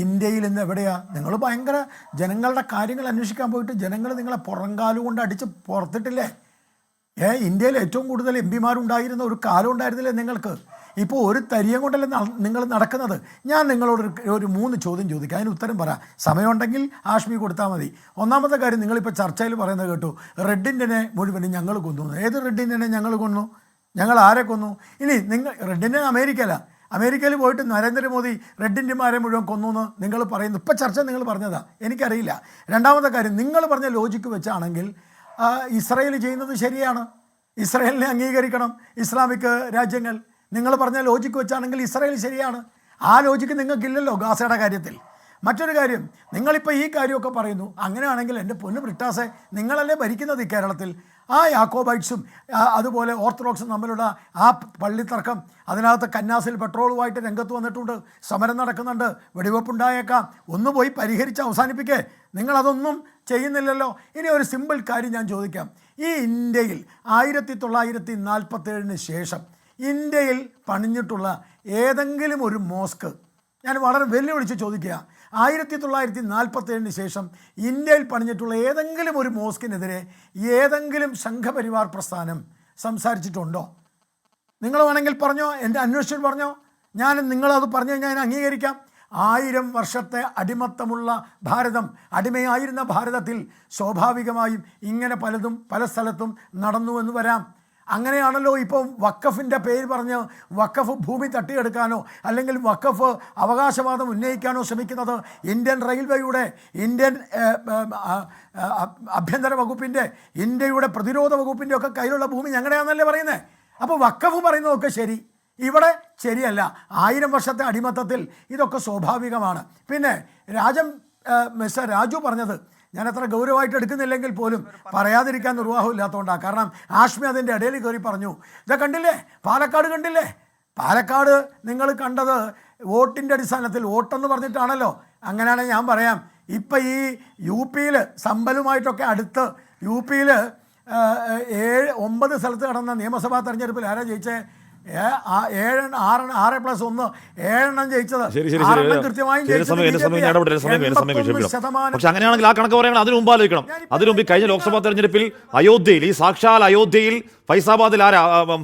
ഇന്ത്യയിൽ ഇന്ന് എവിടെയാണ്? നിങ്ങൾ ഭയങ്കര ജനങ്ങളുടെ കാര്യങ്ങൾ അന്വേഷിക്കാൻ പോയിട്ട് ജനങ്ങൾ നിങ്ങളെ പുറംകാലുകൊണ്ട് അടിച്ച് പുറത്തിട്ടില്ലേ? ഇന്ത്യയിൽ ഏറ്റവും കൂടുതൽ MP മാരുണ്ടായിരുന്ന ഒരു കാലം ഉണ്ടായിരുന്നില്ലേ നിങ്ങൾക്ക്? ഇപ്പോൾ ഒരു തരിയം കൊണ്ടല്ലേ നിങ്ങൾ നടക്കുന്നത്? ഞാൻ നിങ്ങളോട് ഒരു 3 ചോദ്യം ചോദിക്കാം, അതിന് ഉത്തരം പറ. സമയമുണ്ടെങ്കിൽ ആഷ്മി കൊടുത്താൽ മതി. ഒന്നാമത്തെ കാര്യം, നിങ്ങളിപ്പോൾ ചർച്ചയിൽ പറയുന്നത് കേട്ടു, റെഡ് ഇന്ത്യനെ മുഴുവനും ഞങ്ങൾ കൊന്നു. ഏത് റെഡ് ഇന്ത്യനെ ഞങ്ങൾ കൊന്നു? ഞങ്ങൾ ആരെ കൊന്നു? ഇനി നിങ്ങൾ റെഡ് ഇന്ത്യൻ അമേരിക്കയിൽ പോയിട്ട് നരേന്ദ്രമോദി റെഡ് ഇന്ത്യന്മാരെ മുഴുവൻ കൊന്നു എന്ന് നിങ്ങൾ പറയുന്നു. ഇപ്പം ചർച്ച നിങ്ങൾ പറഞ്ഞതാ, എനിക്കറിയില്ല. രണ്ടാമത്തെ കാര്യം, നിങ്ങൾ പറഞ്ഞ ലോജിക്ക് വെച്ചാണെങ്കിൽ ഇസ്രായേൽ ചെയ്യുന്നത് ശരിയാണ്. ഇസ്രായേലിനെ അംഗീകരിക്കണം ഇസ്ലാമിക് രാജ്യങ്ങൾ. നിങ്ങൾ പറഞ്ഞ ലോജിക്ക് വെച്ചാണെങ്കിൽ ഇസ്രായേൽ ശരിയാണ്. ആ ലോജിക്ക് നിങ്ങൾക്കില്ലല്ലോ ഗാസയുടെ കാര്യത്തിൽ. മറ്റൊരു കാര്യം, നിങ്ങളിപ്പോൾ ഈ കാര്യമൊക്കെ പറയുന്നു. അങ്ങനെയാണെങ്കിൽ എൻ്റെ പൊന്നു ബ്രിട്ടാസെ, നിങ്ങളല്ലേ ഭരിക്കുന്നത് ഈ കേരളത്തിൽ. ആ യാക്കോബൈറ്റ്സും അതുപോലെ ഓർത്തഡോക്സും തമ്മിലുള്ള ആ പള്ളിത്തർക്കം, അതിനകത്ത് കന്നാസിൽ പെട്രോളുമായിട്ട് രംഗത്ത് വന്നിട്ടുണ്ട്, സമരം നടക്കുന്നുണ്ട്, വെടിവെപ്പുണ്ടായേക്കാം. ഒന്ന് പോയി പരിഹരിച്ച് അവസാനിപ്പിക്കേ. നിങ്ങളതൊന്നും ചെയ്യുന്നില്ലല്ലോ. ഇനി ഒരു സിമ്പിൾ കാര്യം ഞാൻ ചോദിക്കാം. ഈ ഇന്ത്യയിൽ 1947 ശേഷം ഇന്ത്യയിൽ പണിഞ്ഞിട്ടുള്ള ഏതെങ്കിലും ഒരു മോസ്ക്, ഞാൻ വളരെ വെല്ലുവിളിച്ച് ചോദിക്കുക, 1947 ശേഷം ഇന്ത്യയിൽ പണിഞ്ഞിട്ടുള്ള ഏതെങ്കിലും ഒരു മോസ്കിനെതിരെ ഏതെങ്കിലും സംഘപരിവാർ പ്രസ്ഥാനം സംസാരിച്ചിട്ടുണ്ടോ? നിങ്ങൾ വേണമെങ്കിൽ പറഞ്ഞോ, എൻ്റെ അന്വേഷണം പറഞ്ഞോ, നിങ്ങളത് പറഞ്ഞു കഴിഞ്ഞാൽ ഞാൻ അംഗീകരിക്കാം. 1000 വർഷത്തെ അടിമത്തമുള്ള ഭാരതം, അടിമയായിരുന്ന ഭാരതത്തിൽ സ്വാഭാവികമായും ഇങ്ങനെ പലതും പല സ്ഥലത്തും നടന്നുവെന്ന് വരാം. അങ്ങനെയാണല്ലോ ഇപ്പോൾ വഖഫിൻ്റെ പേര് പറഞ്ഞ് വഖഫ് ഭൂമി തട്ടിയെടുക്കാനോ അല്ലെങ്കിൽ വഖഫ് അവകാശവാദം ഉന്നയിക്കാനോ ശ്രമിക്കുന്നത് ഇന്ത്യൻ റെയിൽവേയുടെ, ഇന്ത്യൻ ആഭ്യന്തര വകുപ്പിൻ്റെ, ഇന്ത്യയുടെ പ്രതിരോധ വകുപ്പിൻ്റെ ഒക്കെ കയ്യിലുള്ള ഭൂമി ഞങ്ങളുടെയാണെന്നല്ലേ പറയുന്നത്. അപ്പോൾ വഖഫ് പറയുന്നതൊക്കെ ശരി, ഇവിടെ ശരിയല്ല. 1000 വർഷത്തെ അടിമത്തത്തിൽ ഇതൊക്കെ സ്വാഭാവികമാണ്. പിന്നെ മിസ്റ്റർ രാജു പറഞ്ഞത് ഞാൻ അത്ര ഗൗരവമായിട്ട് എടുക്കുന്നില്ലെങ്കിൽ പോലും പറയാതിരിക്കാൻ നിർവാഹമില്ലാത്തതുകൊണ്ടാണ്. കാരണം ആഷ്മി അതിൻ്റെ ഇടയിൽ കയറി പറഞ്ഞു. ഇത് കണ്ടില്ലേ, പാലക്കാട് കണ്ടില്ലേ? പാലക്കാട് നിങ്ങൾ കണ്ടത് വോട്ടിൻ്റെ അടിസ്ഥാനത്തിൽ, വോട്ടെന്ന് പറഞ്ഞിട്ടാണല്ലോ. അങ്ങനെയാണെങ്കിൽ ഞാൻ പറയാം, ഇപ്പം ഈ യു പിയിൽ സമ്പലുമായിട്ടൊക്കെ അടുത്ത് യു-പിയിൽ 9 സ്ഥലത്ത് നടന്ന നിയമസഭാ തെരഞ്ഞെടുപ്പിൽ ആരാ ജയിച്ചേ? 6+1 7 ജയിച്ചത്. കൃത്യമായും. പക്ഷെ അങ്ങനെയാണെങ്കിൽ ആ കണക്ക് പറയണം. അതിനു മുമ്പ് ആലോചിക്കണം. അതിനു മുമ്പ് കഴിഞ്ഞ ലോക്സഭാ തെരഞ്ഞെടുപ്പിൽ അയോധ്യയിൽ, ഈ സാക്ഷാൽ അയോധ്യയിൽ, ഫൈസാബാദിൽ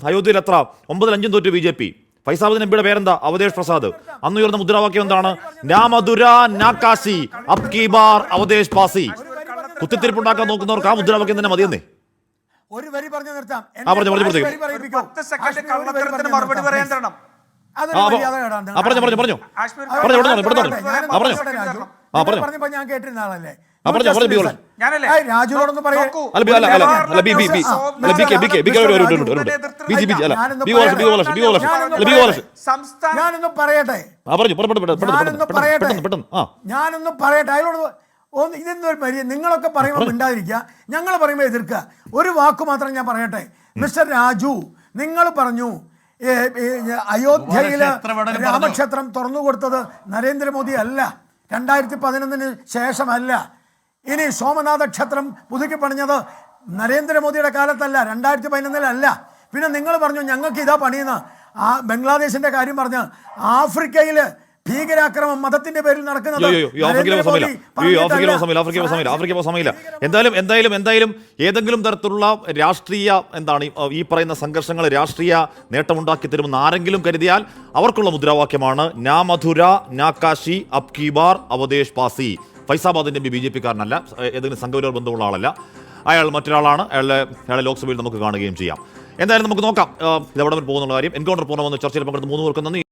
അയോധ്യയിൽ എത്ര 9-5 തോറ്റു BJP. ഫൈസാബാദ് എംപിയുടെ പേരെന്താ? അവധേഷ് പ്രസാദ്. അന്ന് ഉയർന്ന മുദ്രാവാക്യം എന്താണ്? നാ മധുര നാ കാശി അബ് കി ബാർ അവധേഷ് പാസി. കുത്തിത്തിരിപ്പുണ്ടാക്കാൻ നോക്കുന്നവർക്ക് ആ മുദ്രാവാക്യം തന്നെ മതിയെന്നേ. ഒരു വരി പറഞ്ഞു നിർത്താം. മറുപടി പറയാൻ തരണം. ഞാൻ കേട്ടിരുന്ന ആളല്ലേ. രാജുവിനോടൊന്ന് ഞാനൊന്ന് പറയട്ടെ അയാളോട്. ഇതെന്നൊരു പരിചയം. നിങ്ങളൊക്കെ പറയുമ്പോൾ മിണ്ടാതിരിക്കുക, ഞങ്ങൾ പറയുമ്പോൾ എതിർക്കുക. ഒരു വാക്ക് മാത്രം ഞാൻ പറയട്ടെ. മിസ്റ്റർ രാജു, നിങ്ങൾ പറഞ്ഞു അയോധ്യയിൽ രാമക്ഷേത്രം തുറന്നു കൊടുത്തത് നരേന്ദ്രമോദി അല്ല, 2011 ശേഷമല്ല. ഇനി സോമനാഥ ക്ഷേത്രം പുതുക്കി പണിഞ്ഞത് നരേന്ദ്രമോദിയുടെ കാലത്തല്ല, 2011 പിന്നെ നിങ്ങൾ പറഞ്ഞു ഞങ്ങൾക്ക് ഇതാ പണിയുന്ന. ബംഗ്ലാദേശിന്റെ കാര്യം പറഞ്ഞ് ആഫ്രിക്കയിൽ ഭീകരാക്രമം മതത്തിന്റെ പേരിൽ നടക്കുന്നത്. എന്തായാലും ഏതെങ്കിലും തരത്തിലുള്ള രാഷ്ട്രീയ ഈ പറയുന്ന സംഘർഷങ്ങൾ രാഷ്ട്രീയ നേട്ടമുണ്ടാക്കി തരുമെന്ന് ആരെങ്കിലും കരുതിയാൽ അവർക്കുള്ള മുദ്രാവാക്യമാണ് നാ മധുര നാ കാശി അബ് കി ബാർ അവധേഷ് പാസി. ഫൈസാബാദിന്റെ BJP കാരനല്ല, ഏതെങ്കിലും സംഘപരിവാർ ബന്ധമുള്ള ആളല്ല, അയാൾ മറ്റൊരാളാണ്. അയാളെ ലോക്സഭയിൽ നമുക്ക് കാണുകയും ചെയ്യാം. എന്തായാലും നമുക്ക് നോക്കാം ഇത് എവിടെ പോകുന്നുള്ള കാര്യം. എൻകൗണ്ടർ പൂർണ്ണമെന്ന് ചർച്ചയിൽ പങ്കെടുത്ത് 3 പേർക്ക് നന്ദി.